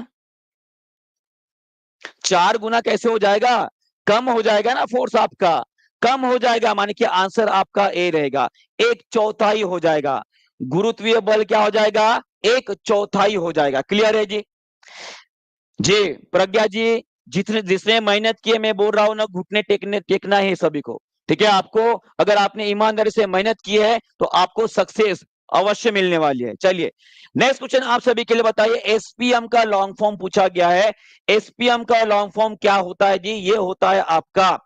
4 गुना कैसे हो जाएगा, कम हो जाएगा ना फोर्स आपका, कम हो जाएगा, माने कि आंसर आपका ए रहेगा, 1/4 हो जाएगा, गुरुत्वीय बल क्या हो जाएगा, 1/4 हो जाएगा, क्लियर है जी। जी प्रज्ञा जी, जितने जिसने मेहनत की है, मैं बोल रहा हूं ना, घुटने टेकने टेकना है सभी को, ठीक है, आपको अगर आपने ईमानदारी से मेहनत की है तो आपको सक्सेस अवश्य मिलने वाली है। चलिए नेक्स्ट क्वेश्चन आप सभी के लिए, बताइए एसपीएम का लॉन्ग फॉर्म पूछा गया है, एसपीएम का लॉन्ग फॉर्म क्या होता है जी, ये होता है आपका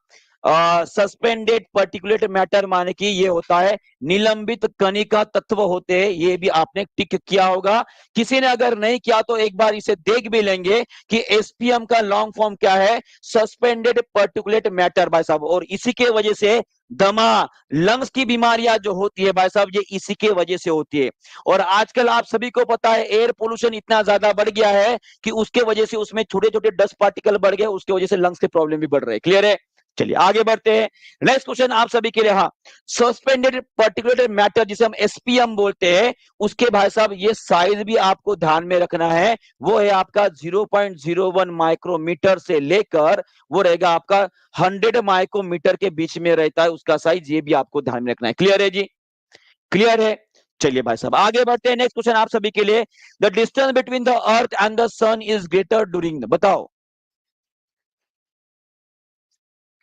सस्पेंडेड पर्टिकुलेट मैटर, माने कि ये होता है निलंबित कणिका तत्व होते हैं, ये भी आपने टिक किया होगा, किसी ने अगर नहीं किया तो एक बार इसे देख भी लेंगे कि एसपीएम का लॉन्ग फॉर्म क्या है, सस्पेंडेड पर्टिकुलेट मैटर भाई साहब, और इसी के वजह से दमा, लंग्स की बीमारियां जो होती है भाई साहब, ये इसी के वजह से होती है। और आजकल आप सभी को पता है एयर पोल्यूशन इतना ज्यादा बढ़ गया है कि उसके वजह से उसमें छोटे छोटे डस्ट पार्टिकल बढ़ गए, उसके वजह से लंग्स के प्रॉब्लम भी बढ़ रहे हैं। क्लियर है? चलिए आगे बढ़ते हैं। नेक्स्ट क्वेश्चन आप सभी के लिए, हाँ, सस्पेंडेड पर्टिकुलर मैटर जिसे हम एसपीएम बोलते हैं, उसके भाई साहब ये साइज भी आपको ध्यान में रखना है। वो है आपका 0.01 माइक्रोमीटर से लेकर वो रहेगा आपका 100 माइक्रोमीटर के बीच में रहता है उसका साइज, ये भी आपको ध्यान में रखना है। क्लियर है जी? क्लियर है? चलिए भाई साहब आगे बढ़ते हैं। नेक्स्ट क्वेश्चन आप सभी के लिए, the distance between the earth and the sun is greater during, बताओ।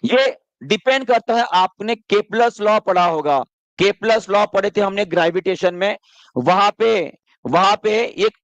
ये डिपेंड करता है, आपने केपलर्स लॉ पढ़ा होगा, केपलर्स लॉ पढ़े थे हमने ग्रेविटेशन में, वहां पे एक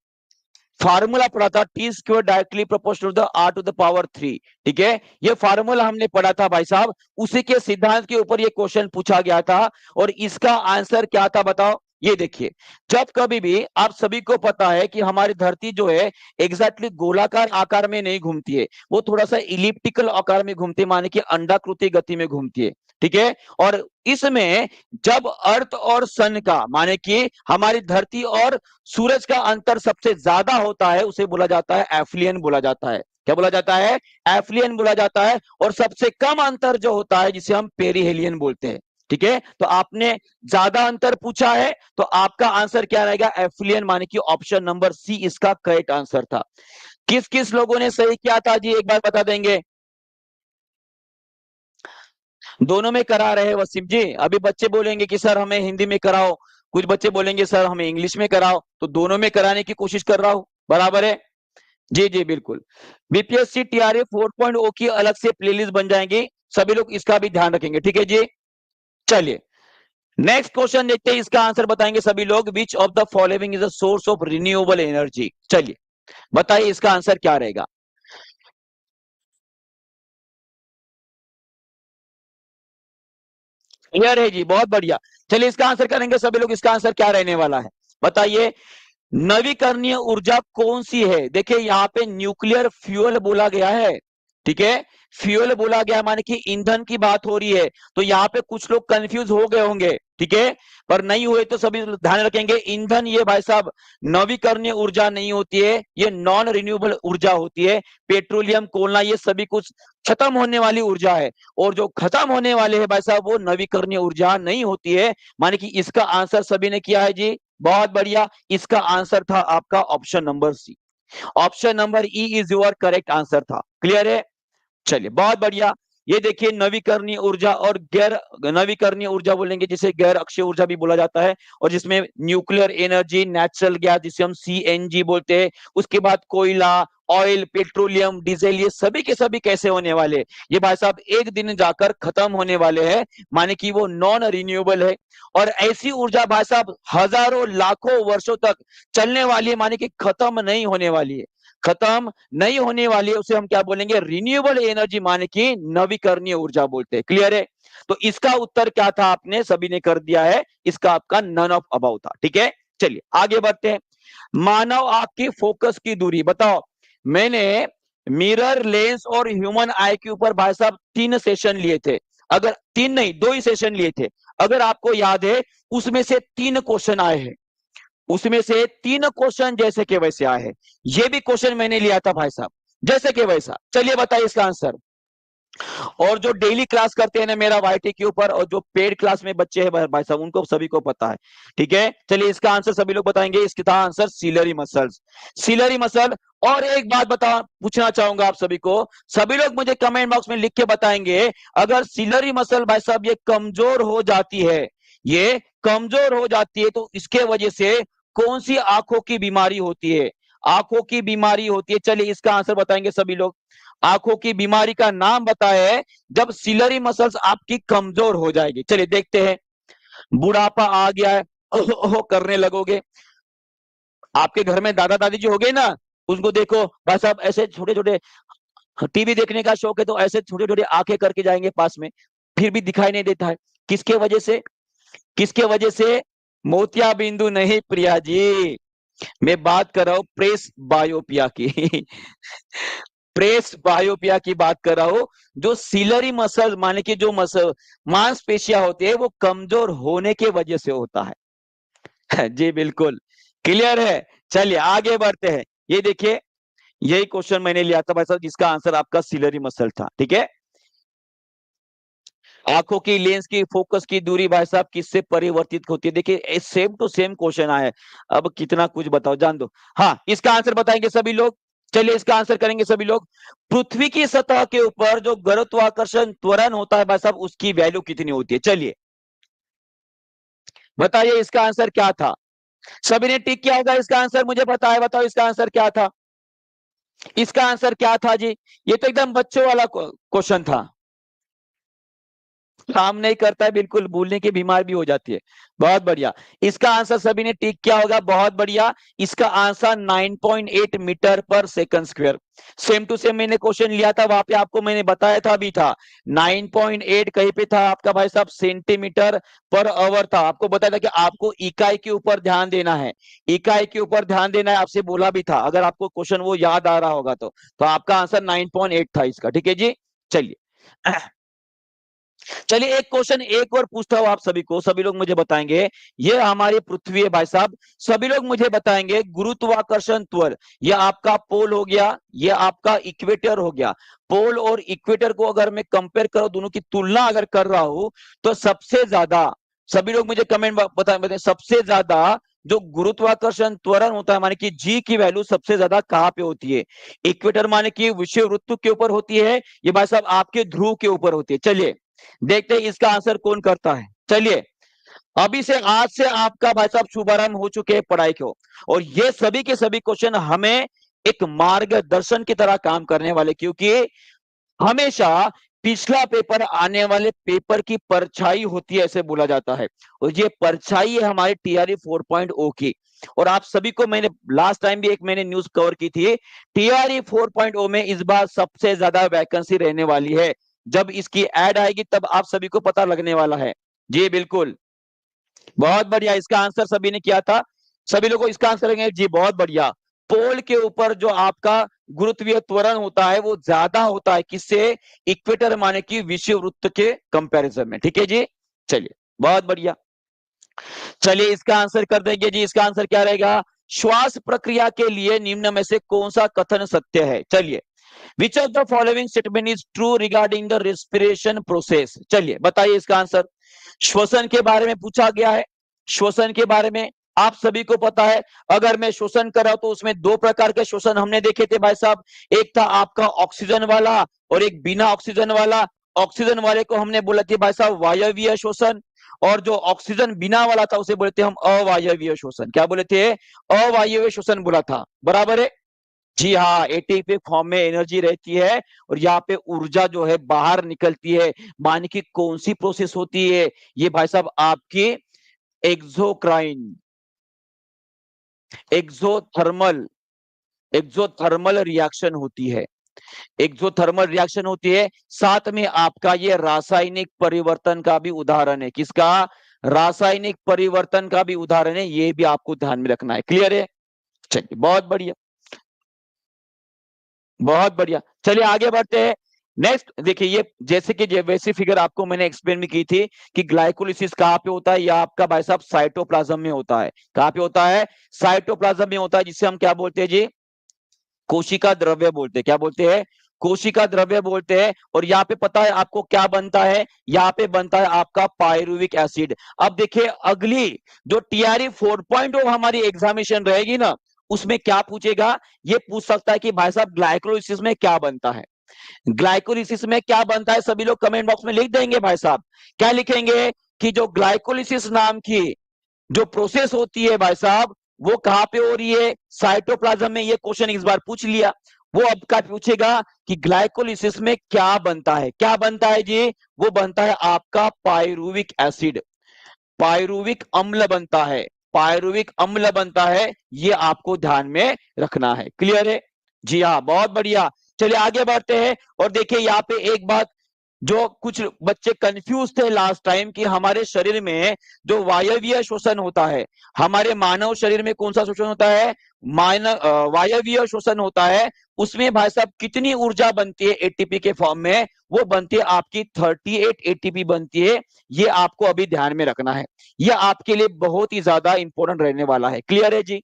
फार्मूला पढ़ा था, T square directly proportional to the R to the power 3। ठीक है, ये फार्मूला हमने पढ़ा था भाई साहब, उसी के सिद्धांत के ऊपर ये क्वेश्चन पूछा गया था और इसका आंसर क्या था बताओ। ये देखिए, जब कभी भी आप सभी को पता है कि हमारी धरती जो है एग्जैक्टली गोलाकार आकार में नहीं घूमती है, वो थोड़ा सा इलिप्टिकल आकार में घूमती है, माने कि अंडाकृति गति में घूमती है। ठीक है, और इसमें जब अर्थ और सन का, माने कि हमारी धरती और सूरज का अंतर सबसे ज्यादा होता है, उसे बोला जाता है एफ्लियन बोला जाता है। क्या बोला जाता है? एफ्लियन बोला जाता है। और सबसे कम अंतर जो होता है जिसे हम पेरीहेलियन बोलते हैं। ठीक है, तो आपने ज्यादा अंतर पूछा है तो आपका आंसर क्या रहेगा? एफ्लियन, माने कि ऑप्शन नंबर सी इसका करेक्ट आंसर था। किस किस लोगों ने सही किया था जी, एक बार बता देंगे। दोनों में करा रहे वसीम जी? अभी बच्चे बोलेंगे कि सर हमें हिंदी में कराओ, कुछ बच्चे बोलेंगे सर हमें इंग्लिश में कराओ, तो दोनों में कराने की कोशिश कर रहा हूं। बराबर है? जी जी बिल्कुल। बीपीएससी टीआरए 4.0 की अलग से प्लेलिस्ट बन जाएंगी, सभी लोग इसका भी ध्यान रखेंगे। ठीक है जी? चलिए नेक्स्ट क्वेश्चन देखते हैं, इसका आंसर बताएंगे सभी लोग। Which of the following is a source of renewable energy? चलिए बताइए इसका आंसर क्या रहेगा। क्लियर है जी? बहुत बढ़िया। चलिए इसका आंसर करेंगे सभी लोग, इसका आंसर क्या रहने वाला है बताइए। नवीकरणीय ऊर्जा कौन सी है? देखिए यहाँ पे न्यूक्लियर फ्यूल बोला गया है। ठीक है, फ्यूल बोला गया माने कि ईंधन की बात हो रही है, तो यहाँ पे कुछ लोग कंफ्यूज हो गए होंगे। ठीक है, पर नहीं हुए तो सभी ध्यान रखेंगे, ईंधन ये भाई साहब नवीकरणीय ऊर्जा नहीं होती है, ये नॉन रिन्यूएबल ऊर्जा होती है। पेट्रोलियम, कोयला, ये सभी कुछ खत्म होने वाली ऊर्जा है, और जो खत्म होने वाले है भाई साहब वो नवीकरणीय ऊर्जा नहीं होती है। माने कि इसका आंसर सभी ने किया है जी, बहुत बढ़िया। इसका आंसर था आपका option number C, option number E is your correct answer था। क्लियर है? चलिए बहुत बढ़िया। ये देखिए नवीकरणीय ऊर्जा और गैर नवीकरणीय ऊर्जा बोलेंगे जिसे गैर अक्षय ऊर्जा भी बोला जाता है, और जिसमें न्यूक्लियर एनर्जी, नेचुरल गैस जिसे हम सीएनजी बोलते हैं, उसके बाद कोयला, ऑयल, पेट्रोलियम, डीजल, ये सभी के सभी कैसे होने वाले? ये भाई साहब एक दिन जाकर खत्म होने वाले हैं, माने कि वो नॉन रिन्यूएबल है। और ऐसी ऊर्जा भाई साहब हजारों लाखों वर्षों तक चलने वाली है, माने कि खत्म नहीं होने वाली है, खत्म नहीं होने वाली है। उसे हम क्या बोलेंगे? रिन्यूएबल एनर्जी, माने कि नवीकरणीय ऊर्जा बोलते हैं। क्लियर है? तो इसका उत्तर क्या था? आपने सभी ने कर दिया है, इसका आपका नन ऑफ अबाउ था। ठीक है, चलिए आगे बढ़ते हैं। मानव आंख की फोकस की दूरी बताओ। मैंने मिरर, लेंस और ह्यूमन आई के ऊपर भाई साहब 3 सेशन लिए थे, अगर 3 नहीं 2 ही सेशन लिए थे, अगर आपको याद है उसमें से 3 क्वेश्चन आए हैं, उसमें से 3 क्वेश्चन जैसे के वैसे आए हैं। ये भी क्वेश्चन मैंने लिया था भाई साहब जैसे के वैसा। चलिए बताइए इसका आंसर। और जो डेली क्लास करते हैं ना मेरा वाईटी के ऊपर, और जो पेड क्लास में बच्चे हैं भाई साहब, उनको सभी को पता है। ठीक है, चलिए इसका आंसर सभी लोग बताएंगे। इसका answer ciliary muscles, ciliary muscle. और एक बात बता पूछना चाहूंगा आप सभी को, सभी लोग मुझे कमेंट बॉक्स में लिख के बताएंगे, अगर सिलरी मसल भाई साहब ये कमजोर हो जाती है, ये कमजोर हो जाती है, तो इसके वजह से कौन सी आंखों की बीमारी होती है? आंखों की बीमारी होती है। चलिए इसका आंसर बताएंगे सभी लोग। आंखों की बीमारी का नाम बताए जब सिलरी मसल्स आपकी कमजोर हो जाएगी। चलिए देखते हैं। बुढ़ापा आ गया है, ओह ओह करने लगोगे। आपके घर में दादा दादी जो हो गए ना, उनको देखो भाई साहब ऐसे छोटे छोटे, टीवी देखने का शौक है तो ऐसे छोटे छोटे आंखें करके जाएंगे पास में, फिर भी दिखाई नहीं देता है। किसके वजह से? किसके वजह से? मोतिया बिंदु नहीं प्रिया जी, मैं बात कर रहा हूं प्रेस बायोपिया की। प्रेस बायोपिया की बात कर रहा हूं, जो सिलरी मसल माने कि जो मसल मांसपेशियां होती है वो कमजोर होने के वजह से होता है। जी बिल्कुल क्लियर है। चलिए आगे बढ़ते हैं। ये देखिए यही क्वेश्चन मैंने लिया था भाई साहब, जिसका आंसर आपका सिलरी मसल था। ठीक है, आंखों की लेंस की फोकस की दूरी भाई साहब किससे परिवर्तित होती है? देखिए सेम टू सेम क्वेश्चन आया है, अब कितना कुछ बताओ, जान दो। हाँ, इसका आंसर बताएंगे सभी लोग। चलिए इसका आंसर करेंगे सभी लोग। पृथ्वी की सतह के ऊपर जो गुरुत्वाकर्षण त्वरण होता है भाई साहब, उसकी वैल्यू कितनी होती है? चलिए बताइए इसका आंसर क्या था। सभी ने टिक किया होगा इसका आंसर, मुझे बताया, बताओ इसका आंसर क्या था। इसका आंसर क्या था जी? ये तो एकदम बच्चों वाला क्वेश्चन था। काम नहीं करता है, बिल्कुल भूलने की बीमार भी हो जाती है। बहुत बढ़िया, इसका आंसर सभी ने टिक किया होगा, बहुत बढ़िया। इसका आंसर 9.8 मीटर पर second square. Same to same मैंने क्वेश्चन लिया था, वहां पे आपको मैंने बताया था भी था 9.8 कहीं पे था आपका भाई साहब सेंटीमीटर पर आवर था। आपको बताया था कि आपको इकाई के ऊपर ध्यान देना है, इकाई के ऊपर ध्यान देना है, आपसे बोला भी था। अगर आपको क्वेश्चन वो याद आ रहा होगा तो आपका आंसर 9.8 था इसका। ठीक है जी, चलिए। चलिए एक क्वेश्चन एक और पूछता हूं आप सभी को, सभी लोग मुझे बताएंगे। ये हमारी पृथ्वी है भाई साहब, सभी लोग मुझे बताएंगे गुरुत्वाकर्षण त्वरण, ये आपका पोल हो गया, ये आपका इक्वेटर हो गया। पोल और इक्वेटर को अगर मैं कंपेयर करूं, दोनों की तुलना अगर कर रहा हूं, तो सबसे ज्यादा, सभी लोग मुझे कमेंट बताएं सबसे ज्यादा जो गुरुत्वाकर्षण त्वरण होता है माने कि जी की वैल्यू सबसे ज्यादा कहां पे होती है? इक्वेटर माने कि विषुववृत्त के ऊपर होती है, ये भाई साहब आपके ध्रुव के ऊपर होती है। चलिए देखते हैं इसका आंसर कौन करता है। चलिए अभी से आज से आपका भाई साहब शुभारंभ हो चुके हैं पढ़ाई को, और ये सभी के सभी क्वेश्चन हमें एक मार्गदर्शन की तरह काम करने वाले, क्योंकि हमेशा पिछला पेपर आने वाले पेपर की परछाई होती है ऐसे बोला जाता है, और ये परछाई है हमारे टीआरई 4.0 की। और आप सभी को मैंने लास्ट टाइम भी एक मैंने न्यूज कवर की थी, टीआरई 4.0 में इस बार सबसे ज्यादा वैकेंसी रहने वाली है। जब इसकी एड आएगी तब आप सभी को पता लगने वाला है। जी बिल्कुल, बहुत बढ़िया, इसका आंसर सभी ने किया था। सभी लोगों को इसका आंसर देंगे जी, बहुत बढ़िया। पोल के ऊपर जो आपका गुरुत्वीय त्वरण होता है वो ज्यादा होता है किससे? इक्वेटर माने कि विषुववृत्त के कंपैरिजन में। ठीक है जी, चलिए बहुत बढ़िया। चलिए इसका आंसर कर देंगे जी, इसका आंसर क्या रहेगा? श्वास प्रक्रिया के लिए निम्न में से कौन सा कथन सत्य है? चलिए, which of the following statement is true regarding the respiration process? चलिए बताइए इसका आंसर। श्वसन के बारे में पूछा गया है, श्वसन के बारे में आप सभी को पता है। अगर मैं श्वसन कर रहा हूं तो उसमें दो प्रकार के श्वसन हमने देखे थे भाई साहब, एक था आपका ऑक्सीजन वाला और एक बिना ऑक्सीजन वाला। ऑक्सीजन वाले को हमने बोला था भाई साहब वायवीय श्वसन, और जो ऑक्सीजन बिना वाला था उसे बोले थे हम अवायवीय श्वसन। क्या बोले थे? अवायवीय श्वसन बोला था, बराबर है। जी हाँ, एटीपी फॉर्म में एनर्जी रहती है और यहाँ पे ऊर्जा जो है बाहर निकलती है। माने की कौन सी प्रोसेस होती है? ये भाई साहब आपकी एक्सोक्राइन एक्सोथर्मल एक्सोथर्मल रिएक्शन होती है, एक्सोथर्मल रिएक्शन होती है। साथ में आपका ये रासायनिक परिवर्तन का भी उदाहरण है। किसका? रासायनिक परिवर्तन का भी उदाहरण है, ये भी आपको ध्यान में रखना है। क्लियर है? चलिए बहुत बढ़िया, बहुत बढ़िया। चलिए आगे बढ़ते हैं। नेक्स्ट देखिए, ये जैसे कि वैसी फिगर आपको मैंने एक्सप्लेन भी की थी कि ग्लाइकोलिसिस कहाँ पे होता है, या आपका भाई साहब साइटोप्लाज्म में होता है। कहाँ पे होता है? साइटोप्लाज्म में होता है, जिसे हम क्या बोलते हैं जी? कोशिका द्रव्य बोलते हैं। क्या बोलते हैं? कोशिका द्रव्य बोलते हैं। और यहाँ पे पता है आपको क्या बनता है? यहाँ पे बनता है आपका पायरुविक एसिड। अब देखिए अगली जो टीआरई 4.0 हमारी एग्जामिनेशन रहेगी ना, उसमें क्या पूछेगा? ये पूछ सकता है कि भाई साहब ग्लाइकोलिसिस में क्या बनता है। ग्लाइकोलिसिस में क्या बनता है? सभी लोग कमेंट बॉक्स में लिख देंगे भाई साहब। क्या लिखेंगे? कि जो ग्लाइकोलिसिस नाम की जो प्रोसेस होती है भाई साहब, वो कहां पे हो रही है? साइटोप्लाज्म में। ये क्वेश्चन इस बार पूछ लिया। वो अब क्या पूछेगा कि ग्लाइकोलिसिस में क्या बनता है? क्या बनता है जी? वो बनता है आपका पायरुविक एसिड, पायरुविक अम्ल बनता है, पायरुविक अम्ल बनता है। ये आपको ध्यान में रखना है। क्लियर है? जी हाँ, बहुत बढ़िया। चलिए आगे बढ़ते हैं। और देखिए यहाँ पे एक बात, जो कुछ बच्चे कंफ्यूज थे लास्ट टाइम कि हमारे शरीर में जो वायवीय श्वसन होता है, हमारे मानव शरीर में कौन सा श्वसन होता है? मानव वायवीय श्वसन होता है। उसमें भाई साहब कितनी ऊर्जा बनती है एटीपी के फॉर्म में? वो बनती है आपकी 38 एटीपी बनती है। ये आपको अभी ध्यान में रखना है, ये आपके लिए बहुत ही ज्यादा इंपॉर्टेंट रहने वाला है। क्लियर है जी?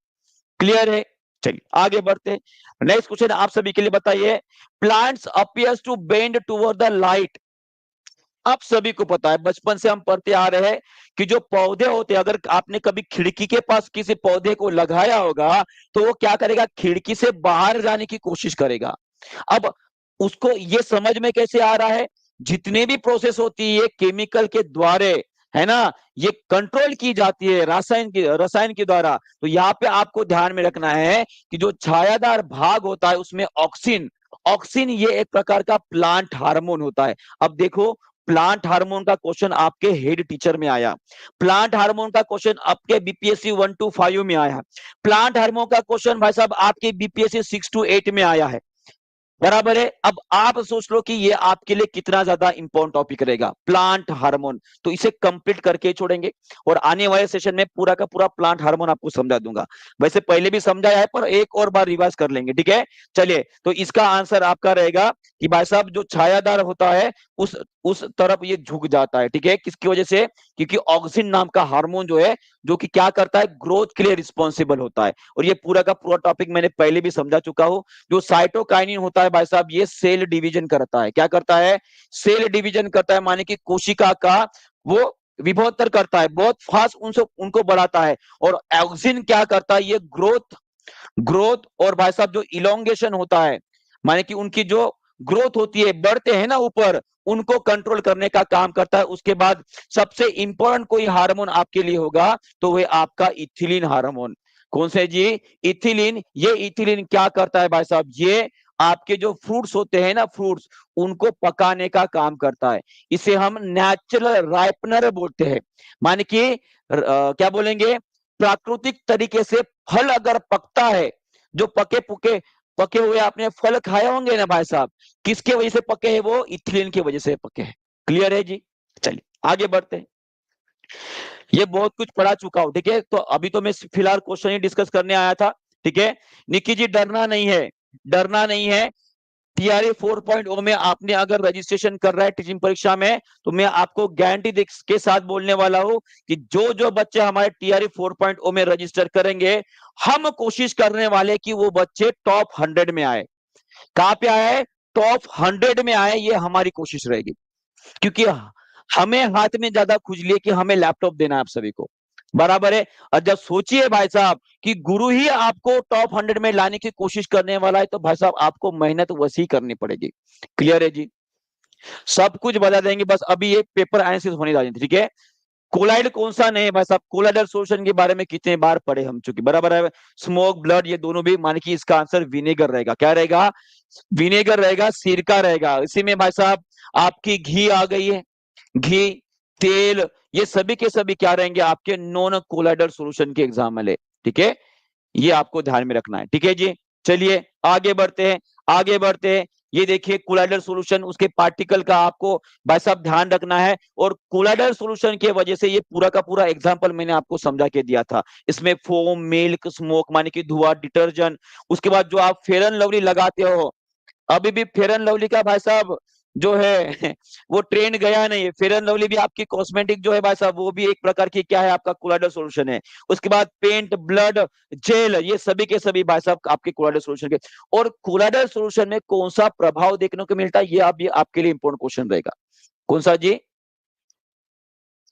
क्लियर है? चलिए आगे बढ़ते हैं। नेक्स्ट क्वेश्चन आप सभी के लिए बताइए, plants appears to bend toward the light. आप सभी को पता है, बचपन से हम पढ़ते आ रहे हैं कि जो पौधे होते हैं, अगर आपने कभी खिड़की के पास किसी पौधे को लगाया होगा तो वो क्या करेगा? खिड़की से बाहर जाने की कोशिश करेगा। अब उसको ये समझ में कैसे आ रहा है? जितने भी प्रोसेस होती है केमिकल के द्वारा, है ना, ये कंट्रोल की जाती है रसायन के द्वारा। तो यहाँ पे आपको ध्यान में रखना है कि जो छायादार भाग होता है उसमें ऑक्सिन, ऑक्सिन ये एक प्रकार का प्लांट हार्मोन होता है। अब देखो, प्लांट हार्मोन का क्वेश्चन आपके हेड टीचर में आया, प्लांट हार्मोन का क्वेश्चन आपके बीपीएससी 1 to 5 में आया, प्लांट हार्मोन का क्वेश्चन भाई साहब आपके बीपीएससी 6 to 8 में आया है। बराबर है? अब आप सोच लो कि ये आपके लिए कितना ज्यादा इंपॉर्टेंट टॉपिक रहेगा, प्लांट हार्मोन। तो इसे कंप्लीट करके छोड़ेंगे और आने वाले सेशन में पूरा का पूरा प्लांट हार्मोन आपको समझा दूंगा। वैसे पहले भी समझाया है पर एक और बार रिवाइज कर लेंगे, ठीक है? चलिए, तो इसका आंसर आपका रहेगा कि भाई साहब जो छायादार होता है उस तरफ ये झुक जाता है, ठीक है? किसकी वजह से? क्योंकि ऑक्सिन नाम का हार्मोन जो है, जो कि क्या करता है? ग्रोथ के लिए रिस्पॉन्सिबल होता है। और ये पूरा का पूरा टॉपिक मैंने पहले भी समझा चुका हूं। जो साइटोकाइनिन होता है भाई साहब, ये सेल डिवीजन करता है। क्या करता है? सेल डिवीजन करता है, माने कि कोशिका का वो विभोत्तर करता है, बहुत फास्ट उनको बढ़ाता है। और ऑक्सिन क्या करता है? ये ग्रोथ ग्रोथ और भाई साहब जो इलोंगेशन होता है, माने कि उनकी जो ग्रोथ होती है, बढ़ते हैं ना ऊपर, उनको कंट्रोल करने का काम करता है। उसके बाद सबसे इंपॉर्टेंट कोई हार्मोन आपके लिए होगा तो वह आपका इथिलीन हार्मोन। कौन से जी? इथिलीन। ये इथिलीन क्या करता है भाई साहब? ये आपके जो फ्रूट्स होते हैं ना, फ्रूट्स, उनको पकाने का काम करता है। इसे हम नेचुरल राइपनर बोलते हैं। माने कि क्या बोलेंगे? प्राकृतिक तरीके से फल अगर पकता है, जो पके हुए आपने फल खाए होंगे ना भाई साहब, किसके वजह से पके हैं? वो इथिलीन की वजह से पके हैं। क्लियर है जी? चलिए आगे बढ़ते हैं। ये बहुत कुछ पढ़ा चुका हूं, ठीक है? तो अभी तो मैं फिलहाल क्वेश्चन ही डिस्कस करने आया था, ठीक है? निकी जी डरना नहीं है, डरना नहीं है। टीआरई 4.0 में आपने अगर रजिस्ट्रेशन कर रहा है टीचिंग परीक्षा में, तो मैं आपको गारंटी के साथ बोलने वाला हूं कि जो जो बच्चे हमारे टीआरई 4.0 में रजिस्टर करेंगे, हम कोशिश करने वाले कि वो बच्चे टॉप 100 में आए। कहां पे आए? टॉप 100 में आए, ये हमारी कोशिश रहेगी। क्योंकि हमें हाथ में ज्यादा खुजली है कि हमें लैपटॉप देना है आप सभी को। बराबर है? और जब सोचिए भाई साहब कि गुरु ही आपको टॉप 100 में लाने की कोशिश करने वाला है, तो भाई साहब आपको मेहनत वैसी करनी पड़ेगी। क्लियर है जी? सब कुछ बता देंगे, बस अभी ये पेपर एनालिसिस होने जा रही है, ठीक है? कोलाइड कौन सा नहीं है भाई साहब? कोलाइडल सोल्यूशन के बारे में कितने बार पढ़े हम चुके, बराबर है? स्मोक, ब्लड, ये दोनों भी, माने कि इसका आंसर विनेगर रहेगा। क्या रहेगा? विनेगर रहेगा, सिरका रहेगा। इसी में भाई साहब आपकी घी आ गई है, घी, तेल, ये सभी के सभी क्या रहेंगे? आपके नॉन कोलाइडल सॉल्यूशन के एग्जाम्पल है, ठीक है? ये आपको ध्यान में रखना है, ठीक है जी? चलिए आगे बढ़ते हैं, आगे बढ़ते हैं। ये देखिए कोलाइडल सॉल्यूशन, उसके पार्टिकल का आपको भाई साहब ध्यान रखना है। और कोलाइडल सॉल्यूशन की वजह से ये पूरा का पूरा एग्जांपल मैंने आपको समझा के दिया था। इसमें फोम, मिल्क, स्मोक, माने कि धुआं, डिटर्जेंट, उसके बाद जो आप फेयर एंड लवली लगाते हो, अभी भी फेयर एंड लवली का भाई साहब जो है वो ट्रेंड गया नहीं है। फेयर एंड लवली भी आपकी कॉस्मेटिक जो है भाई साहब, वो भी एक प्रकार की क्या है? आपका कोलाइडल सॉल्यूशन है। उसके बाद पेंट, ब्लड, जेल, ये सभी के सभी भाई साहब आपके कोलाइडल सॉल्यूशन के। और कोलाइडल सॉल्यूशन में कौन सा प्रभाव देखने को मिलता है, ये अभी आपके लिए इंपॉर्टेंट क्वेश्चन रहेगा। कौन सा जी?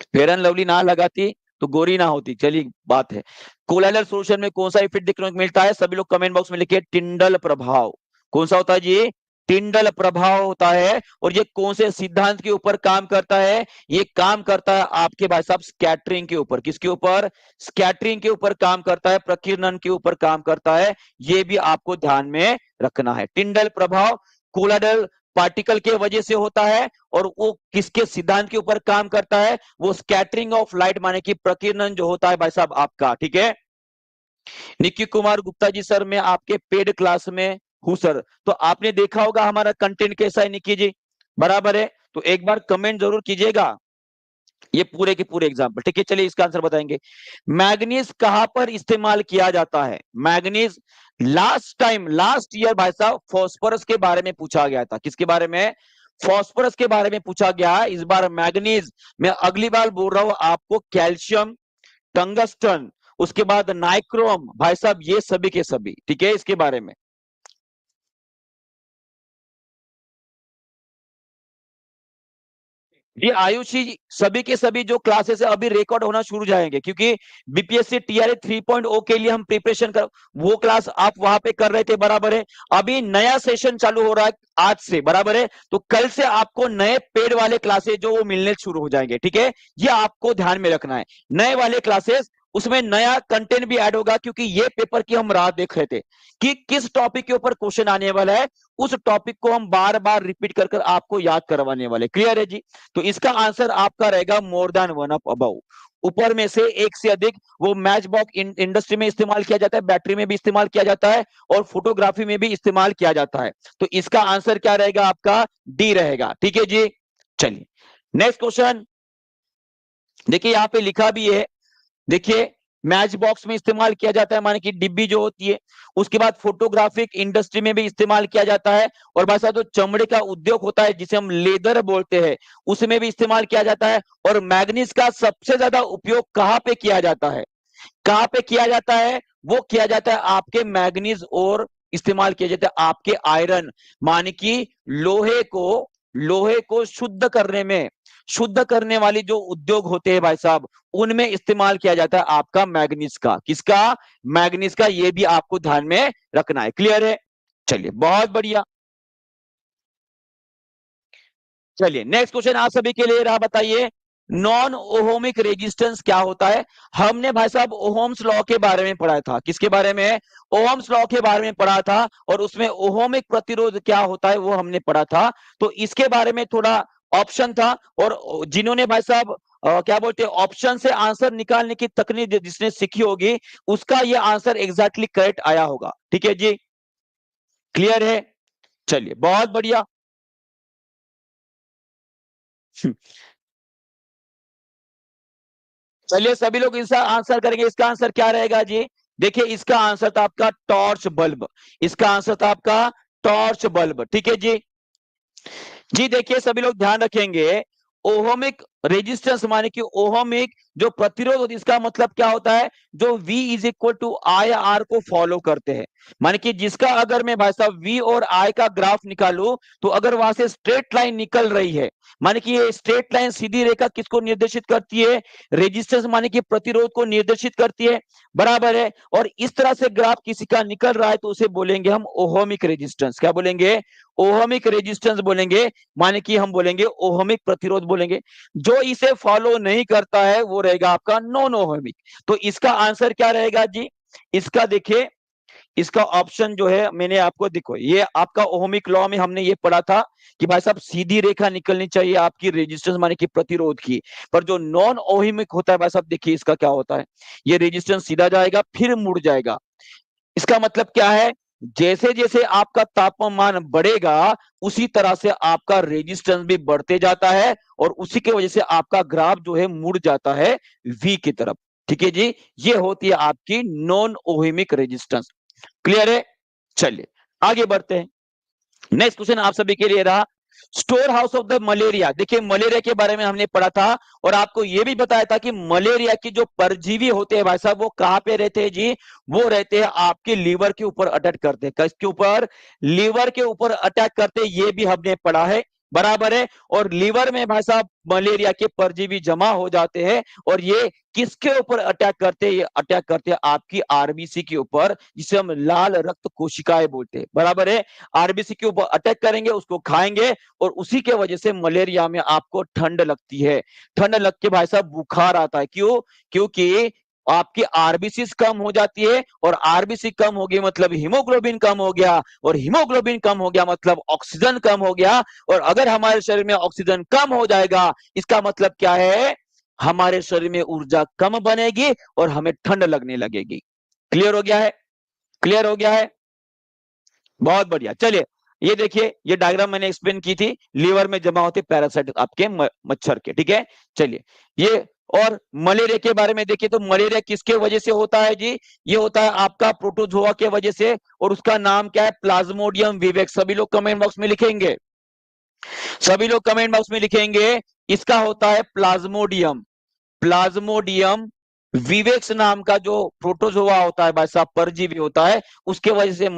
फेयर एंड लवली ना लगाती तो गोरी ना होती। चलिए बात है, कोलाइडल सॉल्यूशन में कौन सा इफेक्ट देखने को मिलता है? सभी लोग कमेंट बॉक्स में लिखिए, टिंडल प्रभाव। कौन सा होता है जी? टिंडल प्रभाव होता है। और ये कौन से सिद्धांत के ऊपर काम करता है? ये काम करता है आपके भाई साहब स्कैटरिंग के ऊपर। किसके ऊपर? स्कैटरिंग के ऊपर काम करता है, प्रकीर्णन के ऊपर काम करता है। ये भी आपको ध्यान में रखना है। टिंडल प्रभाव कोलाइडल पार्टिकल के वजह से होता है। और वो किसके सिद्धांत के ऊपर काम करता है? वो स्कैटरिंग ऑफ लाइट, माने कि प्रकीर्णन जो होता है भाई साहब आपका, ठीक है? निक्की कुमार गुप्ता जी सर, मैं आपके पेड क्लास में हूं सर। तो आपने देखा होगा हमारा कंटेंट कैसा है निक्की जी, बराबर है? तो एक बार कमेंट जरूर कीजिएगा। ये पूरे के पूरे एग्जाम्पल, ठीक है। चलिए इसका आंसर बताएंगे। मैग्नीज कहां पर इस्तेमाल किया जाता है? मैग्नीज लास्ट ईयर भाई साहब फॉस्फोरस के बारे में पूछा गया था। किसके बारे में? फॉस्फोरस के बारे में पूछा गया है। इस बार मैग्नीज, मैं अगली बार बोल रहा हूं आपको, कैल्शियम, टंगस्टन, उसके बाद नाइक्रोम, भाई साहब ये सभी के सभी, ठीक है, इसके बारे में। ये आयुषी सभी के सभी जो क्लासेस है अभी रिकॉर्ड होना शुरू जाएंगे, क्योंकि बीपीएससी टीआरए 3.0 के लिए हम प्रिपरेशन कर, वो क्लास आप वहां पे कर रहे थे, बराबर है। अभी नया सेशन चालू हो रहा है आज से, बराबर है। तो कल से आपको नए पेड वाले क्लासेस जो वो मिलने शुरू हो जाएंगे, ठीक है। ये आपको ध्यान में रखना है, नए वाले क्लासेस, उसमें नया कंटेंट भी ऐड होगा, क्योंकि ये पेपर की हम राह देख रहे थे कि किस टॉपिक के ऊपर क्वेश्चन आने वाला है। उस टॉपिक को हम बार बार रिपीट कर आपको याद करवाने वाले। क्लियर है जी? तो इसका आंसर आपका रहेगा more than one of above, ऊपर में से एक से अधिक। वो मैच बॉक्स इंडस्ट्री में इस्तेमाल किया जाता है, बैटरी में भी इस्तेमाल किया जाता है, और फोटोग्राफी में भी इस्तेमाल किया जाता है। तो इसका आंसर क्या रहेगा आपका? डी रहेगा, ठीक है जी। चलिए नेक्स्ट क्वेश्चन, देखिए यहां पे लिखा भी है, देखिए मैच बॉक्स में इस्तेमाल किया जाता है, माने कि डिब्बी जो होती है। उसके बाद फोटोग्राफिक इंडस्ट्री में भी इस्तेमाल किया जाता है, और भाई साहब जो चमड़े का उद्योग होता है जिसे हम लेदर बोलते हैं, उसमें भी इस्तेमाल किया जाता है। और मैग्नीज का सबसे ज्यादा उपयोग कहां पे किया जाता है? कहां पे किया जाता है? वो किया जाता है आपके मैग्नीज, और इस्तेमाल किया जाता है आपके आयरन, माने कि लोहे को शुद्ध करने में, शुद्ध करने वाली जो उद्योग होते हैं भाई साहब, उनमें इस्तेमाल किया जाता है आपका मैग्नीज का। किसका? मैग्नीज का। ये भी आपको ध्यान में रखना है। क्लियर है? चलिए बहुत बढ़िया। चलिए नेक्स्ट क्वेश्चन आप सभी के लिए रहा, बताइए नॉन ओहोमिक रेजिस्टेंस क्या होता है? हमने भाई साहब ओहम्स लॉ के बारे में पढ़ा था। किसके बारे में? ओहम्स लॉ के बारे में पढ़ा था, और उसमें ओहोमिक प्रतिरोध क्या होता है वो हमने पढ़ा था। तो इसके बारे में थोड़ा ऑप्शन था, और जिन्होंने भाई साहब क्या बोलते हैं, ऑप्शन से आंसर निकालने की तकनीक जिसने सीखी होगी, उसका ये आंसर एग्जैक्टली करेक्ट आया होगा। ठीक है जी, क्लियर है? चलिए बहुत बढ़िया। चलिए सभी लोग इसका आंसर करेंगे। इसका आंसर क्या रहेगा जी? देखिए इसका आंसर था आपका टॉर्च बल्ब। इसका आंसर था आपका टॉर्च बल्ब, ठीक है जी। जी देखिए सभी लोग ध्यान रखेंगे, ओहमिक रेजिस्टेंस माने कि ओहमिक जो प्रतिरोध होती है, इसका मतलब क्या होता है? जो V is equal to I R को फॉलो करते हैं। माने कि जिसका अगर मैं भाई साहब V और I का ग्राफ निकालूं, तो अगर वहां से स्ट्रेट लाइन निकल रही है, माने कि ये स्ट्रेट लाइन सीधी रेखा किसको निर्देशित करती है? रेजिस्टेंस माने कि प्रतिरोध को निर्देशित करती है, बराबर है। और इस तरह से ग्राफ किसी का निकल रहा है तो उसे बोलेंगे हम ओहमिक रेजिस्टेंस। क्या बोलेंगे? ओहमिक रेजिस्टेंस बोलेंगे, माने कि हम बोलेंगे ओहमिक प्रतिरोध बोलेंगे। जो इसे फॉलो नहीं करता है वो रहेगा आपका नॉन ओहमिक। तो इसका आंसर क्या रहेगा जी? इसका देखिए, इसका ऑप्शन जो है मैंने आपको, देखो ये आपका ओहमिक लॉ में हमने ये पढ़ा था कि भाई साहब सीधी रेखा निकलनी चाहिए आपकी रेजिस्टेंस माने कि प्रतिरोध की। पर जो नॉन ओहमिक होता है भाई साहब, देखिए इसका क्या होता है, ये रेजिस्टेंस सीधा जाएगा फिर मुड़ जाएगा। इसका मतलब क्या है? जैसे जैसे आपका तापमान बढ़ेगा, उसी तरह से आपका रेजिस्टेंस भी बढ़ते जाता है, और उसी की वजह से आपका ग्राफ जो है मुड़ जाता है वी की तरफ। ठीक है जी, ये होती है आपकी नॉन ओहिमिक रेजिस्टेंस। क्लियर है? चलिए आगे बढ़ते हैं। नेक्स्ट क्वेश्चन आप सभी के लिए रहा, store house of the malaria. देखिए मलेरिया के बारे में हमने पढ़ा था, और आपको यह भी बताया था कि मलेरिया की जो परजीवी होते हैं भाई साहब, वो कहां पे रहते हैं जी? वो रहते हैं आपके लीवर के ऊपर अटैक करते हैं। किसके ऊपर? लीवर के ऊपर अटैक करते हैं, ये भी हमने पढ़ा है, बराबर है। और लीवर में भाई साहब मलेरिया के परजीवी जमा हो जाते हैं, और ये किसके ऊपर अटैक करते हैं? ये अटैक करते हैं आपकी आरबीसी के ऊपर, जिसे हम लाल रक्त कोशिकाएं बोलते हैं, बराबर है। आरबीसी के ऊपर अटैक करेंगे, उसको खाएंगे, और उसी के वजह से मलेरिया में आपको ठंड लगती है। ठंड लग के भाई साहब बुखार आता है। क्यों? क्योंकि आपकी आरबीसी कम हो जाती है, और आरबीसी कम हो गई मतलब हीमोग्लोबिन कम हो गया, और हीमोग्लोबिन कम हो गया मतलब ऑक्सीजन कम हो गया। और अगर हमारे शरीर में ऑक्सीजन कम हो जाएगा, इसका मतलब क्या है? हमारे शरीर में ऊर्जा कम बनेगी, और हमें ठंड लगने लगेगी। क्लियर हो गया है? क्लियर हो गया है? बहुत बढ़िया। चलिए ये देखिए, ये डायग्राम मैंने एक्सप्लेन की थी, लीवर में जमा होते पैरासाइट आपके मच्छर के, ठीक है। चलिए, ये और मलेरिया के बारे में देखिए, तो मलेरिया किसके वजह से होता है जी? ये होता है आपका प्रोटोजोआ के वजह से, और उसका नाम क्या है? Plasmodium vivax. सभी लोग कमेंट बॉक्स में लिखेंगे, सभी लोग कमेंट बॉक्स में लिखेंगे, इसका होता है प्लाज्मोडियम, प्लाज्मोडियम विवेक्स नाम का जो प्रोटोजोआ होता है भाई साहब, परजीवी होता है, उसके वजह से